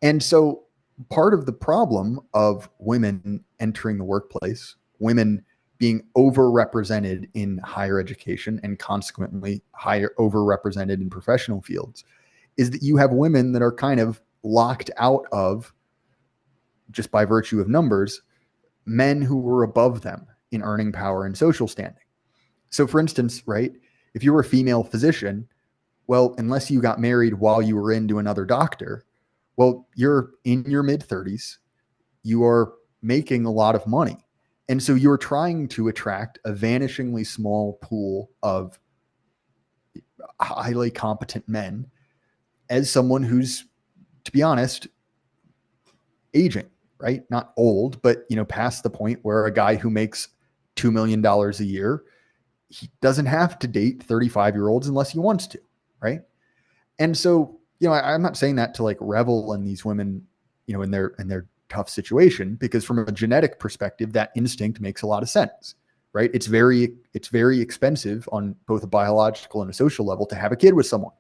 And so part of the problem of women entering the workplace, women being overrepresented in higher education and consequently higher overrepresented in professional fields, is that you have women that are kind of locked out of, just by virtue of numbers, men who were above them in earning power and social standing. So for instance, right, if you were a female physician, well, unless you got married while you were into another doctor, well, you're in your mid 30s, you are making a lot of money. And so you're trying to attract a vanishingly small pool of highly competent men as someone who's, to be honest, aging, right? Not old, but past the point where a guy who makes $2 million a year, he doesn't have to date 35-year-olds unless he wants to, right? And so, I'm not saying that to like revel in these women, in their tough situation, because from a genetic perspective, that instinct makes a lot of sense, right? It's very expensive on both a biological and a social level to have a kid with someone.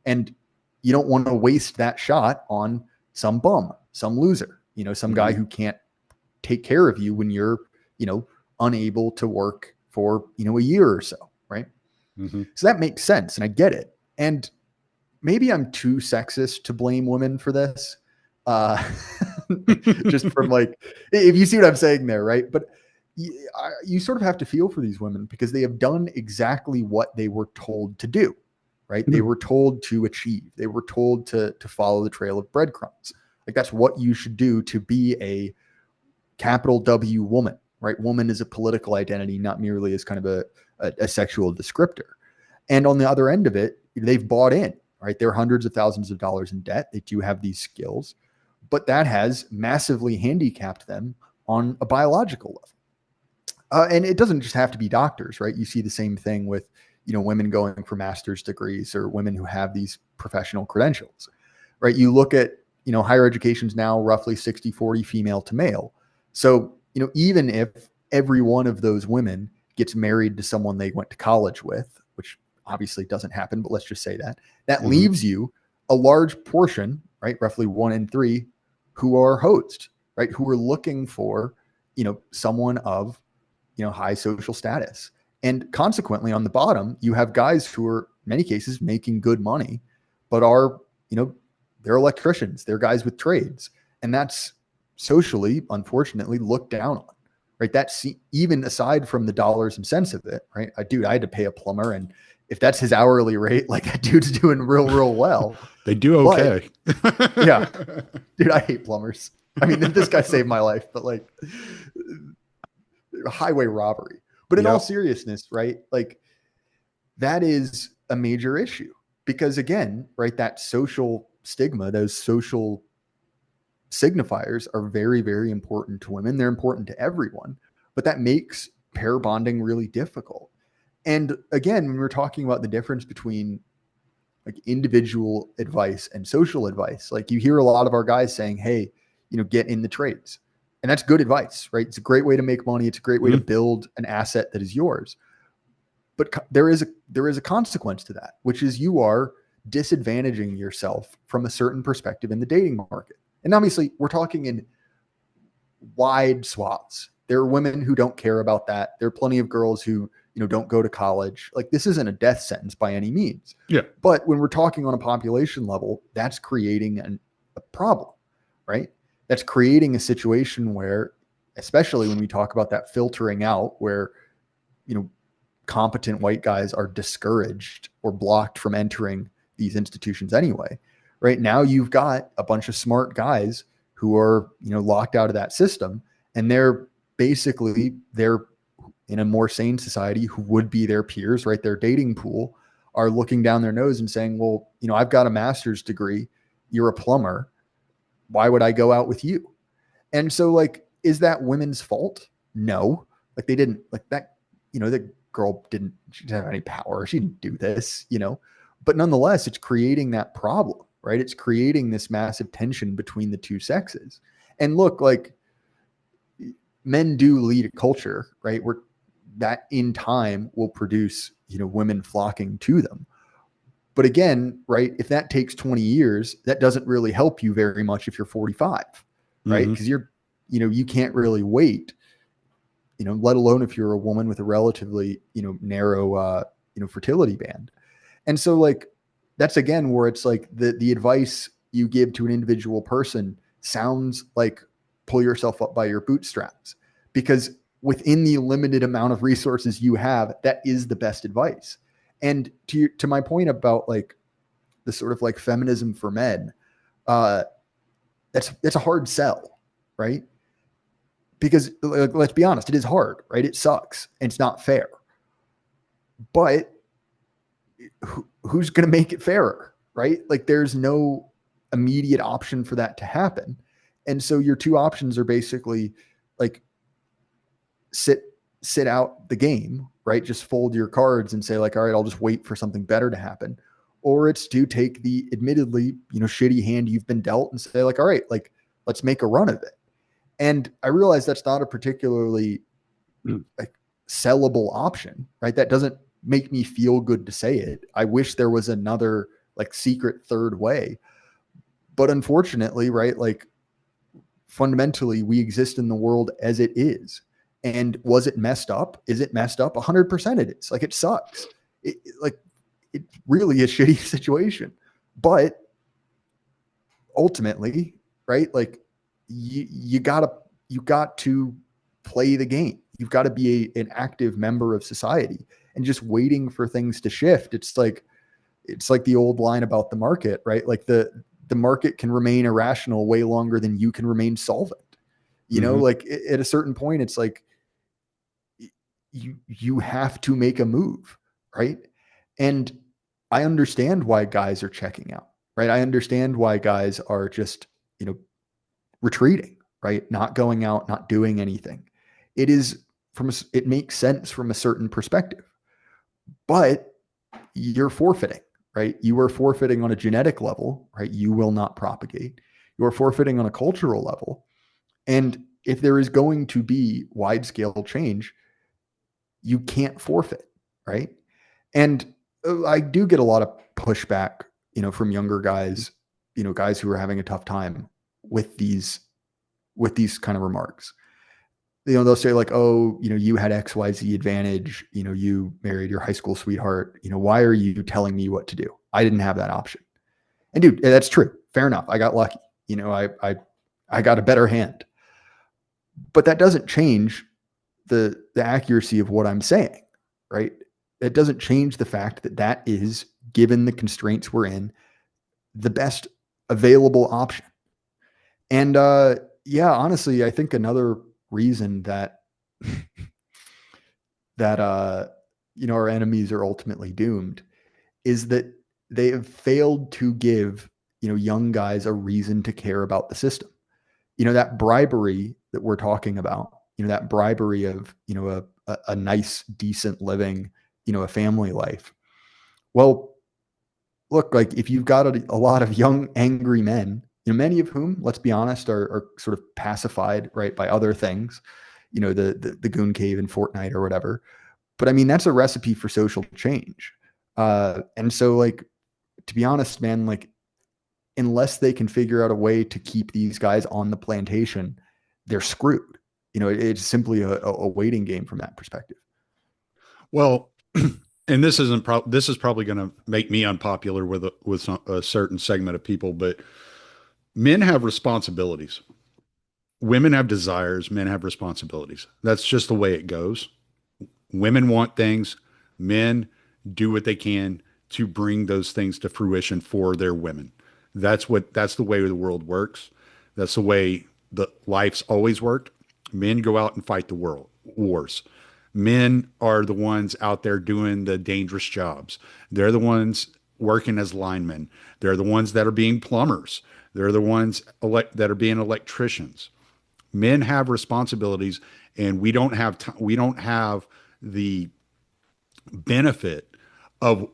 And you don't want to waste that shot on some bum, some loser, some guy Hmm. who can't take care of you when you're, unable to work for, a year or so, right? Hmm. So that makes sense. And I get it. And maybe I'm too sexist to blame women for this. Uh, just from like, if you see what I'm saying there, right? But you sort of have to feel for these women because they have done exactly what they were told to do, right? They were told to achieve. They were told to follow the trail of breadcrumbs. Like that's what you should do to be a capital W woman, right? Woman is a political identity, not merely as kind of a sexual descriptor. And on the other end of it, they've bought in, right? They're hundreds of thousands of dollars in debt. They do have these skills, but that has massively handicapped them on a biological level. And it doesn't just have to be doctors, right? You see the same thing with, women going for master's degrees or women who have these professional credentials, right? You look at, higher education's now roughly 60-40 female to male. So, even if every one of those women gets married to someone they went to college with, which obviously doesn't happen, but let's just say that Hmm. leaves you a large portion, right? Roughly 1 in 3 who are hosts, right? Who are looking for, someone of, high social status. And consequently, on the bottom, you have guys who are in many cases making good money, but are, they're electricians, they're guys with trades. And that's socially, unfortunately, looked down on, right? That's even aside from the dollars and cents of it, right? I had to pay a plumber. And if that's his hourly rate, like that dude's doing real well. They do But okay. yeah, dude, I hate plumbers. I mean, this guy saved my life, but like highway robbery. But in all Yep. seriousness, right? Like that is a major issue because again, right, that social stigma, those social signifiers are very, very important to women. They're important to everyone, but that makes pair bonding really difficult. And again, when we're talking about the difference between like individual advice and social advice, like you hear a lot of our guys saying, hey, get in the trades. And that's good advice, right? It's a great way to make money. It's a great way to Mhm. build an asset that is yours. But there is a consequence to that, which is you are disadvantaging yourself from a certain perspective in the dating market. And obviously, we're talking in wide swaths. There are women who don't care about that. There are plenty of girls who, don't go to college. Like this isn't a death sentence by any means. Yeah. But when we're talking on a population level, that's creating a problem, right? That's creating a situation where, especially when we talk about that filtering out, where, competent white guys are discouraged or blocked from entering these institutions anyway. Right now, you've got a bunch of smart guys who are, locked out of that system, and they're in a more sane society who would be their peers, right? Their dating pool are looking down their nose and saying, well, I've got a master's degree. You're a plumber. Why would I go out with you? And so, like, is that women's fault? No. Like, they didn't, like, that, the girl she didn't have any power. She didn't do this. But nonetheless, it's creating that problem, right? It's creating this massive tension between the two sexes. And look, like, men do lead a culture, right? Where that in time will produce, women flocking to them. But again, right, if that takes 20 years, that doesn't really help you very much if you're 45, right? Hmm. Because you can't really wait, let alone if you're a woman with a relatively, narrow, fertility band. And so like, that's again where it's like the advice you give to an individual person sounds like pull yourself up by your bootstraps, because within the limited amount of resources you have, that is the best advice. And to my point about like the sort of like feminism for men, uh, that's a hard sell, right? Because let's be honest, it is hard, right? It sucks and it's not fair. But who's going to make it fairer, right? Like there's no immediate option for that to happen. And so your two options are basically like sit out the game, right? Just fold your cards and say like, all right, I'll just wait for something better to happen. Or it's to take the admittedly, shitty hand you've been dealt and say like, all right, like let's make a run of it. And I realize that's not a particularly like sellable option, right? That doesn't make me feel good to say it. I wish there was another like secret third way. But unfortunately, right, like fundamentally we exist in the world as it is. And was it messed up? Is it messed up? 100% it is. Like it sucks. Like it really is a shitty situation. But ultimately, right, like you got to play the game. You've got to be an active member of society, and just waiting for things to shift. It's like the old line about the market, right? Like the market can remain irrational way longer than you can remain solvent. Hmm. Like at a certain point, it's like you have to make a move, right? And I understand why guys are checking out, right? I understand why guys are just, retreating, right? Not going out, not doing anything. It makes sense from a certain perspective, but you're forfeiting, right? You are forfeiting on a genetic level, right? You will not propagate. You are forfeiting on a cultural level. And if there is going to be wide scale change, you can't forfeit, right? And I do get a lot of pushback, from younger guys, guys who are having a tough time with these kind of remarks. They'll say like, oh, you had XYZ advantage, you married your high school sweetheart, why are you telling me what to do? I didn't have that option. And dude, that's true. Fair enough. I got lucky. I got a better hand. But that doesn't change the accuracy of what I'm saying, right? It doesn't change the fact that is, given the constraints we're in, the best available option. And yeah, honestly, I think another reason that our enemies are ultimately doomed is that they have failed to give young guys a reason to care about the system. That bribery that we're talking about, that bribery of a nice decent living, a family life. Well, look, like if you've got a lot of young angry men, many of whom, let's be honest, are sort of pacified, right, by other things, the goon cave in Fortnite or whatever. But I mean, that's a recipe for social change. And so, like, to be honest, man, like, unless they can figure out a way to keep these guys on the plantation, they're screwed. It's simply a waiting game from that perspective. Well, and this is probably going to make me unpopular with a certain segment of people, but men have responsibilities. Women have desires, men have responsibilities. That's just the way it goes. Women want things, men do what they can to bring those things to fruition for their women. That's the way the world works. That's the way the life's always worked. Men go out and fight the world wars. Men are the ones out there doing the dangerous jobs. They're the ones working as linemen. They're the ones that are being plumbers. They're the ones that are being electricians. Men have responsibilities, and we don't have the benefit of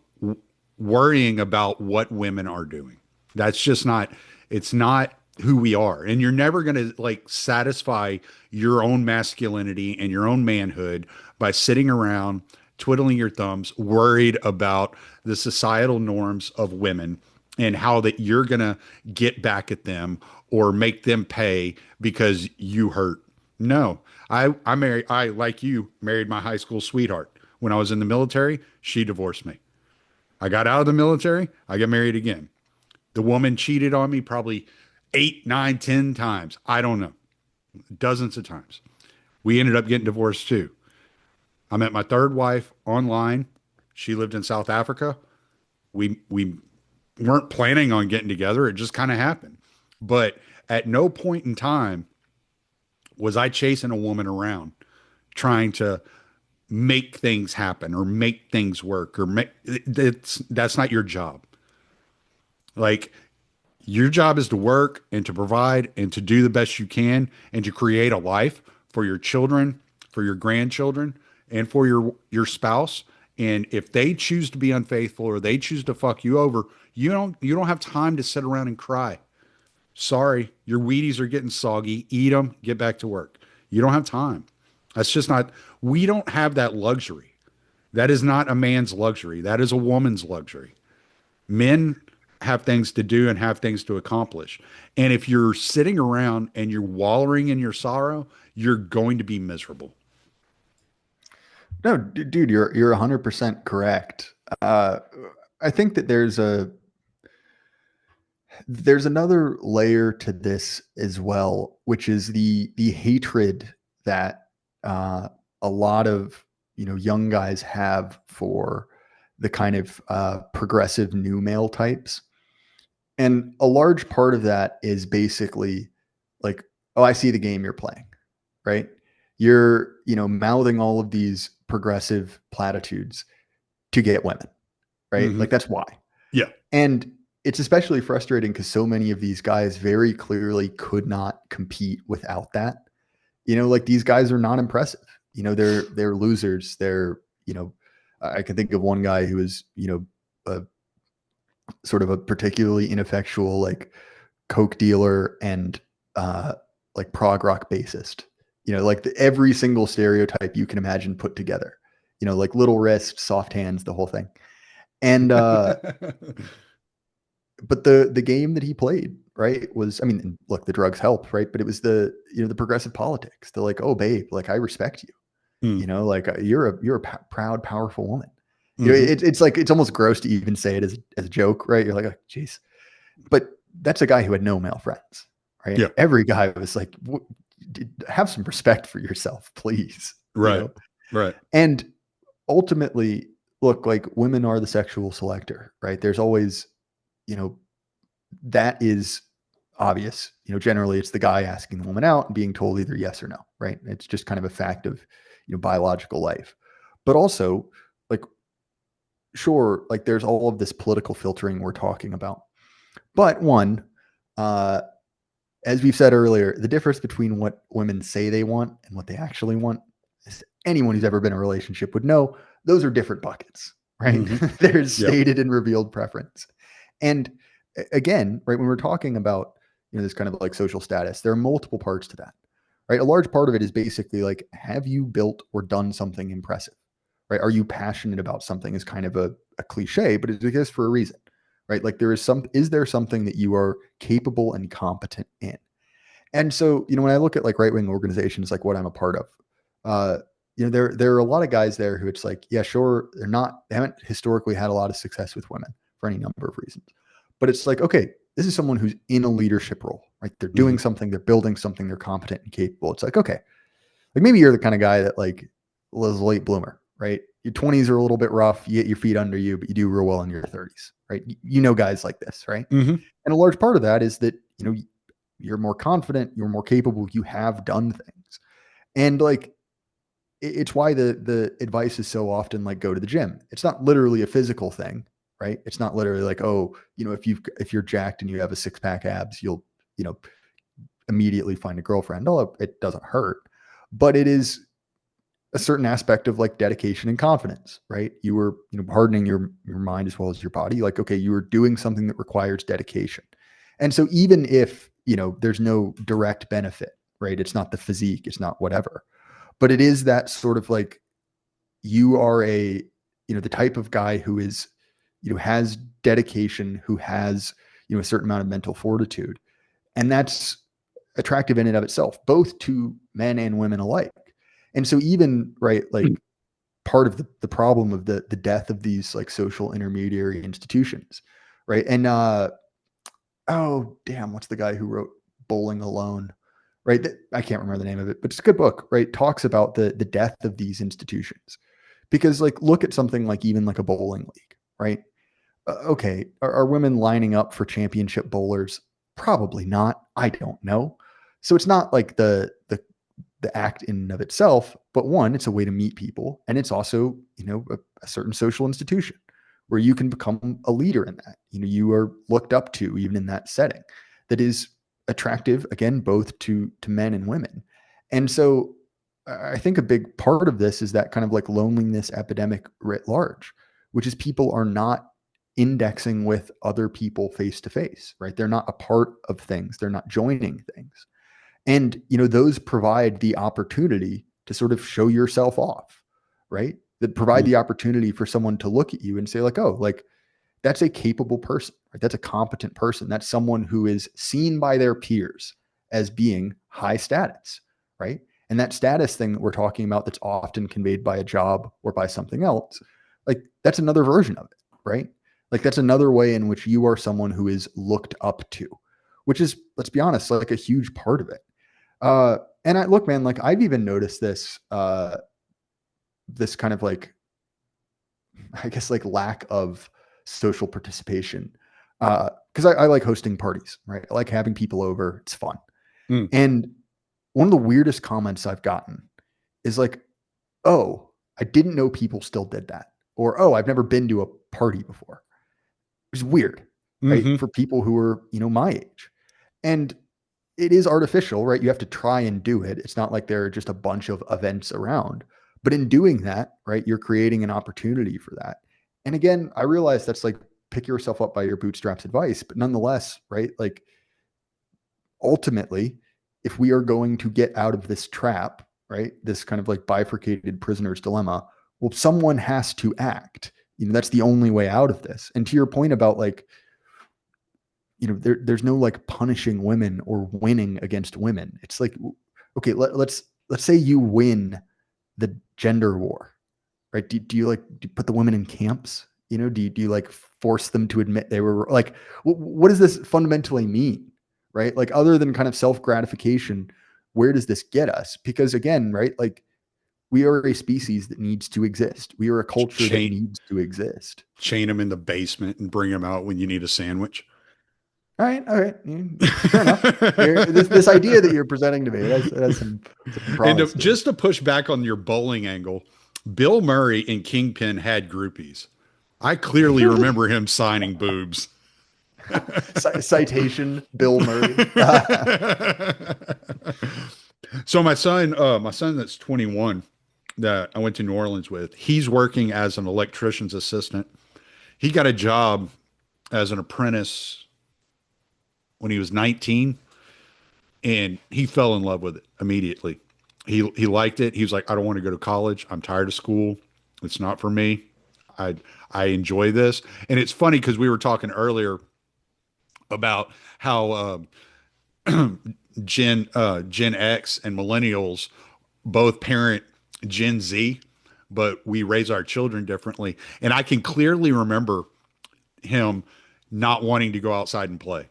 worrying about what women are doing. That's just not, it's not who we are. And you're never going to like satisfy your own masculinity and your own manhood by sitting around twiddling your thumbs, worried about the societal norms of women and how that you're going to get back at them or make them pay because you hurt. No, I, like you, married my high school sweetheart. When I was in the military, she divorced me. I got out of the military, I got married again. The woman cheated on me probably 8, 9, 10 times. I don't know, dozens of times. We ended up getting divorced too. I met my third wife online. She lived in South Africa. We weren't planning on getting together. It just kind of happened. But at no point in time was I chasing a woman around trying to make things happen or make things work or make that's not your job. Like your job is to work and to provide and to do the best you can and to create a life for your children, for your grandchildren, and for your spouse. And if they choose to be unfaithful or they choose to fuck you over, you don't have time to sit around and cry. Sorry, your Wheaties are getting soggy. Eat them, get back to work. You don't have time. That's just not, we don't have that luxury. That is not a man's luxury. That is a woman's luxury. Men have things to do and have things to accomplish. And if you're sitting around and you're wallowing in your sorrow, you're going to be miserable. No, dude, you're 100% correct. I think that there's another layer to this as well, which is the hatred that a lot of young guys have for the kind of progressive new male types. And a large part of that is basically like, oh, I see the game you're playing, right? You're, mouthing all of these progressive platitudes to get women, right? Mm-hmm. Like that's why. Yeah. And it's especially frustrating because so many of these guys very clearly could not compete without that. Like these guys are not impressive. They're losers. They're, I can think of one guy who is, a sort of a particularly ineffectual like coke dealer and like prog rock bassist. Like every single stereotype you can imagine put together. Like little wrist, soft hands, the whole thing. And but the game that he played, right, was, I mean, look, the drugs help, right? But it was the progressive politics. They're like, oh, babe, like I respect you. Mm. Like you're a proud, powerful woman. Mm-hmm. It's like it's almost gross to even say it as a joke, right? You're like, oh, geez, but that's a guy who had no male friends, right? Yeah. Every guy was like, have some respect for yourself, please. Right. Right. And ultimately, look, like women are the sexual selector, right? There's always, that is obvious. Generally it's the guy asking the woman out and being told either yes or no, right? It's just kind of a fact of, biological life. But also, like, sure, like there's all of this political filtering we're talking about. But one, as we've said earlier, the difference between what women say they want and what they actually want, is anyone who's ever been in a relationship would know those are different buckets, right? Mm-hmm. There's Yep. stated and revealed preference. And again, right, when we're talking about, this kind of like social status, there are multiple parts to that, right? A large part of it is basically like, have you built or done something impressive, right? Are you passionate about something is kind of a cliche, but it exists for a reason, right? Like is there something that you are capable and competent in? And so, when I look at like right-wing organizations, like what I'm a part of, there are a lot of guys there who it's like, yeah, sure, they haven't historically had a lot of success with women for any number of reasons, but it's like, okay, this is someone who's in a leadership role, right? They're doing something, they're building something, they're competent and capable. It's like, okay, like maybe you're the kind of guy that like was a late bloomer, right? Your 20s are a little bit rough, you get your feet under you, but you do real well in your 30s, right? Guys like this, right? Mm-hmm. And a large part of that is that, you're more confident, you're more capable, you have done things. And like, it's why the advice is so often like, go to the gym. It's not literally a physical thing, right? It's not literally like, oh, if you're jacked and you have a 6-pack abs, you'll, immediately find a girlfriend. Oh, it doesn't hurt, but it is a certain aspect of like dedication and confidence, right? You were, hardening your mind as well as your body. Like, okay, you were doing something that requires dedication. And so even if, there's no direct benefit, right? It's not the physique, it's not whatever, but it is that sort of like, you are the type of guy who is, has dedication, who has, a certain amount of mental fortitude. And that's attractive in and of itself, both to men and women alike. And so even, right, like part of the problem of the death of these like social intermediary institutions, right? And oh damn, what's the guy who wrote Bowling Alone? Right, I can't remember the name of it, but it's a good book, right? Talks about the death of these institutions, because like look at something like even like a bowling league, right? Okay, are women lining up for championship bowlers? Probably not. I don't know. So it's not like the act in and of itself, but one, it's a way to meet people, and it's also a certain social institution where you can become a leader in that. You are looked up to even in that setting. That is attractive, again, both to men and women. And so I think a big part of this is that kind of like loneliness epidemic writ large, which is people are not indexing with other people face to face, right? They're not a part of things. They're not joining things. And, those provide the opportunity to sort of show yourself off, right? That provide the opportunity for someone to look at you and say like, oh, like that's a capable person, right? That's a competent person. That's someone who is seen by their peers as being high status, right? And that status thing that we're talking about that's often conveyed by a job or by something else, like that's another version of it, right? Like that's another way in which you are someone who is looked up to, which is, let's be honest, like a huge part of it. And I look, man, like I've even noticed this, this kind of like, I guess like lack of social participation. Cause I like hosting parties, right? I like having people over. It's fun. Mm. And one of the weirdest comments I've gotten is like, oh, I didn't know people still did that. Or, oh, I've never been to a party before. It's weird, right? Mm-hmm. For people who are, my age. And it is artificial, right? You have to try and do it. It's not like there are just a bunch of events around. But in doing that, right, you're creating an opportunity for that. And again, I realize that's like pick yourself up by your bootstraps advice, but nonetheless, right? Like ultimately, if we are going to get out of this trap, right, this kind of like bifurcated prisoner's dilemma, well, someone has to act. That's the only way out of this. And to your point about like, there's no like punishing women or winning against women. It's like, okay, let's say you win the gender war, right? Do you put the women in camps? Do you like force them to admit they were like, what does this fundamentally mean? Right? Like other than kind of self-gratification, where does this get us? Because again, right, like we are a species that needs to exist. We are a culture that needs to exist. Chain them in the basement and bring them out when you need a sandwich. All right. Fair enough. This idea that you're presenting to me, that's some and just to push back on your bowling angle, Bill Murray in Kingpin had groupies. I clearly remember him signing boobs. Citation, Bill Murray. So my son that's 21 that I went to New Orleans with, he's working as an electrician's assistant. He got a job as an apprentice when he was 19, and he fell in love with it immediately. He liked it. He was like, I don't want to go to college. I'm tired of school. It's not for me. I enjoy this. And it's funny because we were talking earlier about how Gen X and millennials both parent Gen Z, but we raise our children differently. And I can clearly remember him not wanting to go outside and play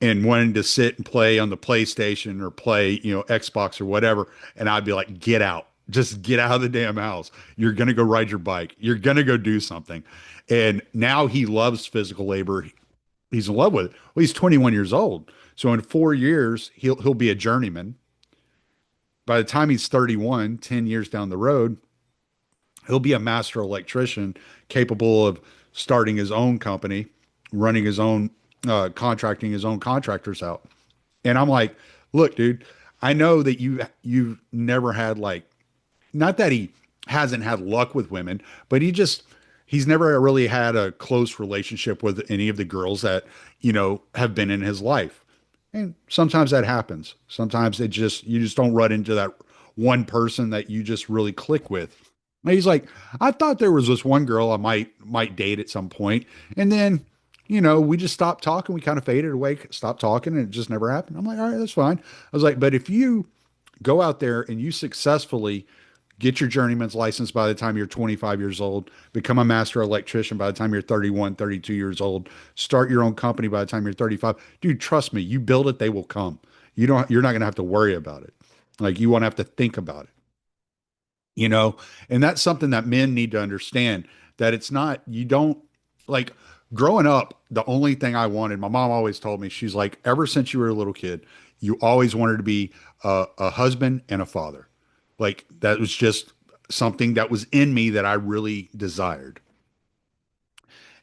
and wanting to sit and play on the PlayStation or play, Xbox or whatever. And I'd be like, get out, just get out of the damn house. You're going to go ride your bike. You're going to go do something. And now he loves physical labor. He's in love with it. Well, he's 21 years old. So in 4 years, he'll be a journeyman. By the time he's 31, 10 years down the road, he'll be a master electrician capable of starting his own company, running his own, contracting his own contractors out. And I'm like, look, dude, I know that you've never had like, not that he hasn't had luck with women, but he's never really had a close relationship with any of the girls that, have been in his life. And sometimes that happens. Sometimes you just don't run into that one person that you just really click with. And he's like, I thought there was this one girl I might date at some point, and then, we just stopped talking. We kind of faded away, stopped talking, and it just never happened. I'm like, all right, that's fine. I was like, but if you go out there and you successfully get your journeyman's license by the time you're 25 years old, become a master electrician by the time you're 31, 32 years old, start your own company by the time you're 35. Dude, trust me, you build it, they will come. You're not going to have to worry about it. Like you won't have to think about it, you know? And that's something that men need to understand, that it's not, you don't like growing up. The only thing I wanted, my mom always told me, she's like, ever since you were a little kid, you always wanted to be a husband and a father. Like that was just something that was in me that I really desired.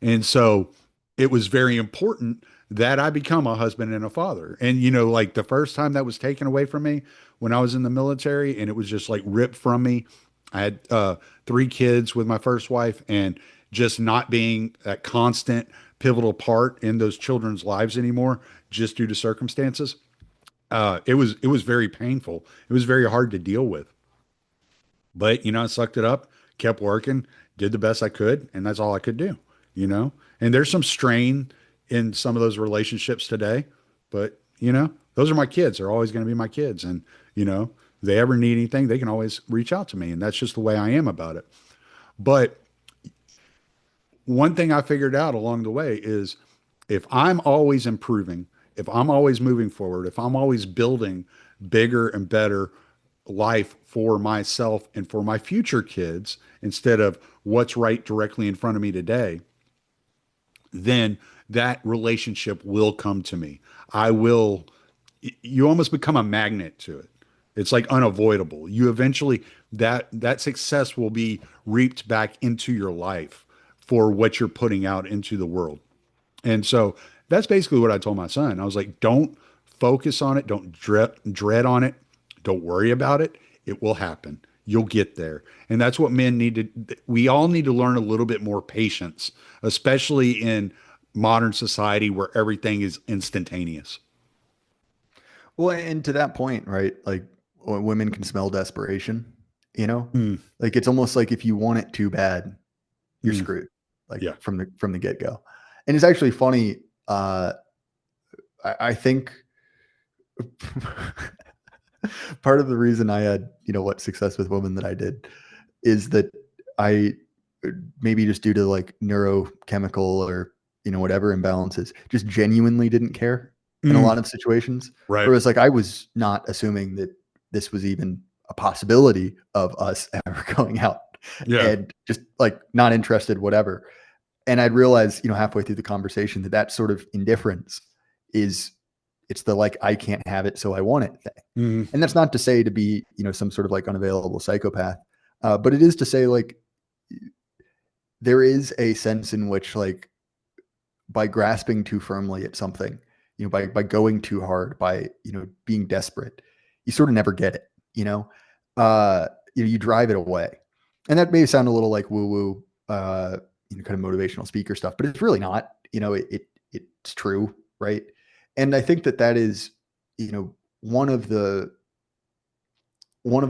And so it was very important that I become a husband and a father. And, like the first time that was taken away from me when I was in the military and it was just like ripped from me, I had three kids with my first wife, and just not being that constant pivotal part in those children's lives anymore, just due to circumstances. It was very painful. It was very hard to deal with. But, I sucked it up, kept working, did the best I could, and that's all I could do. And there's some strain in some of those relationships today, but, those are my kids. They're always going to be my kids. And, if they ever need anything, they can always reach out to me. And that's just the way I am about it. But one thing I figured out along the way is if I'm always improving, if I'm always moving forward, if I'm always building bigger and better life for myself and for my future kids instead of what's right directly in front of me today, then that relationship will come to me. I will, you almost become a magnet to it. It's like unavoidable. You eventually, that success will be reaped back into your life for what you're putting out into the world. And so that's basically what I told my son. I was like, don't focus on it. Don't dread on it. Don't worry about it. It will happen. You'll get there. And that's what men need to, we all need to learn a little bit more patience, especially in modern society where everything is instantaneous. Well, and to that point, right? Like when women can smell desperation, you know, Mm, like it's almost like if you want it too bad, you're mm, screwed, like yeah. from the get go. And it's actually funny. I think part of the reason I had, what success with women that I did is that I maybe just due to like neurochemical or, whatever imbalances, just genuinely didn't care in a Mm, lot of situations. right. Where it's like I was not assuming that this was even a possibility of us ever going out Yeah. and just like not interested, whatever. And I'd realize, halfway through the conversation that sort of indifference is it's the like I can't have it, so I want it thing. Mm, And that's not to say to be, some sort of like unavailable psychopath, but it is to say like there is a sense in which like by grasping too firmly at something, by going too hard, by being desperate, you sort of never get it. Uh, you drive it away, and that may sound a little like woo woo, kind of motivational speaker stuff, but it's really not. It's true, right? And I think that is, one of the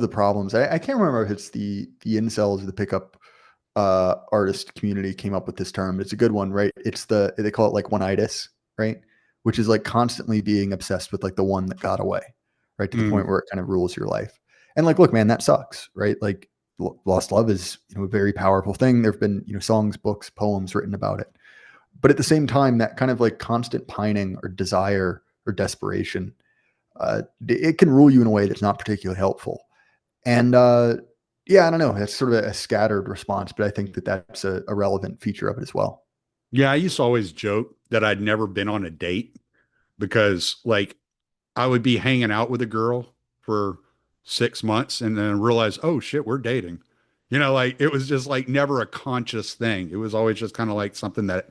problems. I can't remember if it's the incels or the pickup artist community came up with this term. It's a good one, right? It's they call it like one-itis, right? Which is like constantly being obsessed with like the one that got away, right? To the mm, point where it kind of rules your life. And like, look, man, that sucks, right? Like lost love is, a very powerful thing. There've been, songs, books, poems written about it. But at the same time, that kind of like constant pining or desire or desperation, it can rule you in a way that's not particularly helpful. And yeah, I don't know. That's sort of a scattered response, but I think that that's a relevant feature of it as well. yeah. I used to always joke that I'd never been on a date because, like, I would be hanging out with a girl for 6 months and then realize, oh shit, we're dating. Like it was just like never a conscious thing. It was always just kind of like something that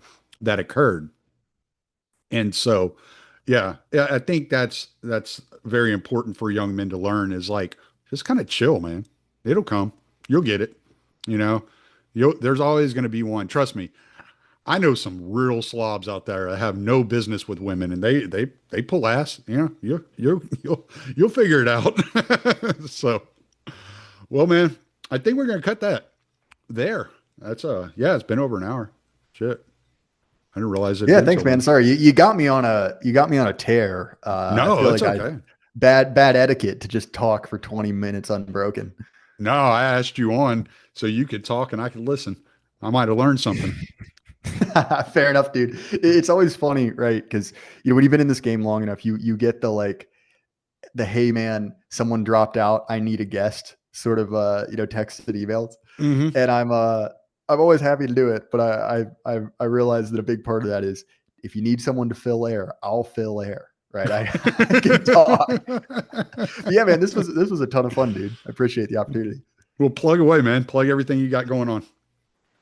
occurred. And so, yeah, I think that's very important for young men to learn is like just kind of chill, man. It'll come. You'll get it. You know, there's always going to be one. Trust me. I know some real slobs out there that have no business with women, and they pull ass. You'll figure it out. So, well, man, I think we're gonna cut that. there. That's yeah, it's been over an hour. Shit. I didn't realize it had Yeah, been so thanks, man. long. Sorry, you got me on a tear. I No, feel that's like I okay. bad etiquette to just talk for 20 minutes unbroken. No, I asked you on so you could talk and I could listen. I might have learned something. Fair enough, dude. It's always funny, right? Because when you've been in this game long enough, you get the like the hey man, someone dropped out, I need a guest sort of texts and emails. Hmm. And I'm always happy to do it, but I realize that a big part of that is if you need someone to fill air, I'll fill air. Right. I can talk. But yeah, man, this was a ton of fun, dude. I appreciate the opportunity. Well, plug away, man. Plug everything you got going on.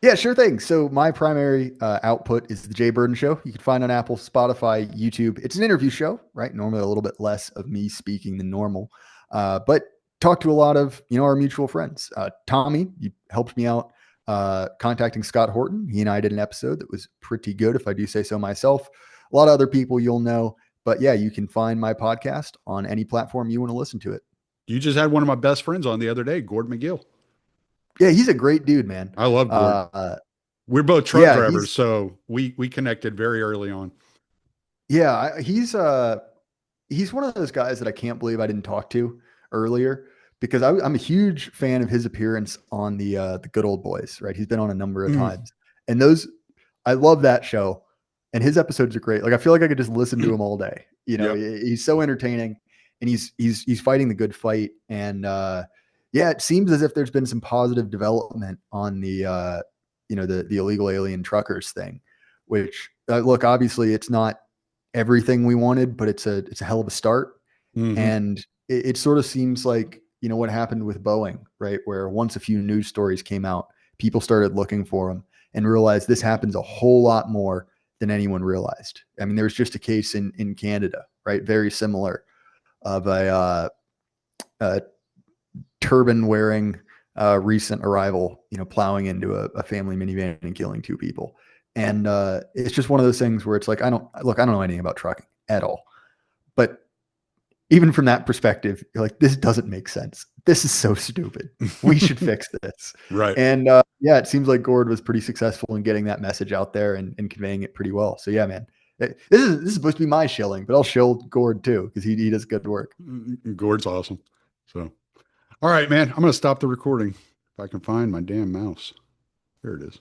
Yeah, sure thing. So my primary output is the Jay Burden Show. You can find on Apple, Spotify, YouTube. It's an interview show, right? Normally a little bit less of me speaking than normal, but talk to a lot of our mutual friends. Tommy, you helped me out contacting Scott Horton. He and I did an episode that was pretty good, if I do say so myself. A lot of other people you'll know, but yeah, you can find my podcast on any platform you want to listen to it. You just had one of my best friends on the other day, Gord McGill. Yeah, he's a great dude, man. I love Gord. Uh, We're both truck yeah, drivers, so we connected very early on. he's one of those guys that I can't believe I didn't talk to earlier because I'm a huge fan of his appearance on the Good Old Boys. Right, he's been on a number of Mhm. times, and those I love that show, and his episodes are great. Like I feel like I could just listen to him all day. Yep. He's so entertaining, and he's fighting the good fight, and yeah, it seems as if there's been some positive development on the illegal alien truckers thing, which look, obviously it's not everything we wanted, but it's a hell of a start. Hmm. And it sort of seems like what happened with Boeing, right? Where once a few news stories came out, people started looking for them and realized this happens a whole lot more than anyone realized. I mean, there was just a case in Canada, right? Very similar of a turban wearing recent arrival, plowing into a family minivan and killing two people. And it's just one of those things where it's like, I don't know anything about trucking at all. But even from that perspective, you're like, this doesn't make sense. This is so stupid. We should fix this. Right. And yeah, it seems like Gord was pretty successful in getting that message out there and conveying it pretty well. So yeah, man, this is supposed to be my shilling, but I'll shill Gord too because he does good work. Gord's awesome. So, all right, man, I'm going to stop the recording if I can find my damn mouse. There it is.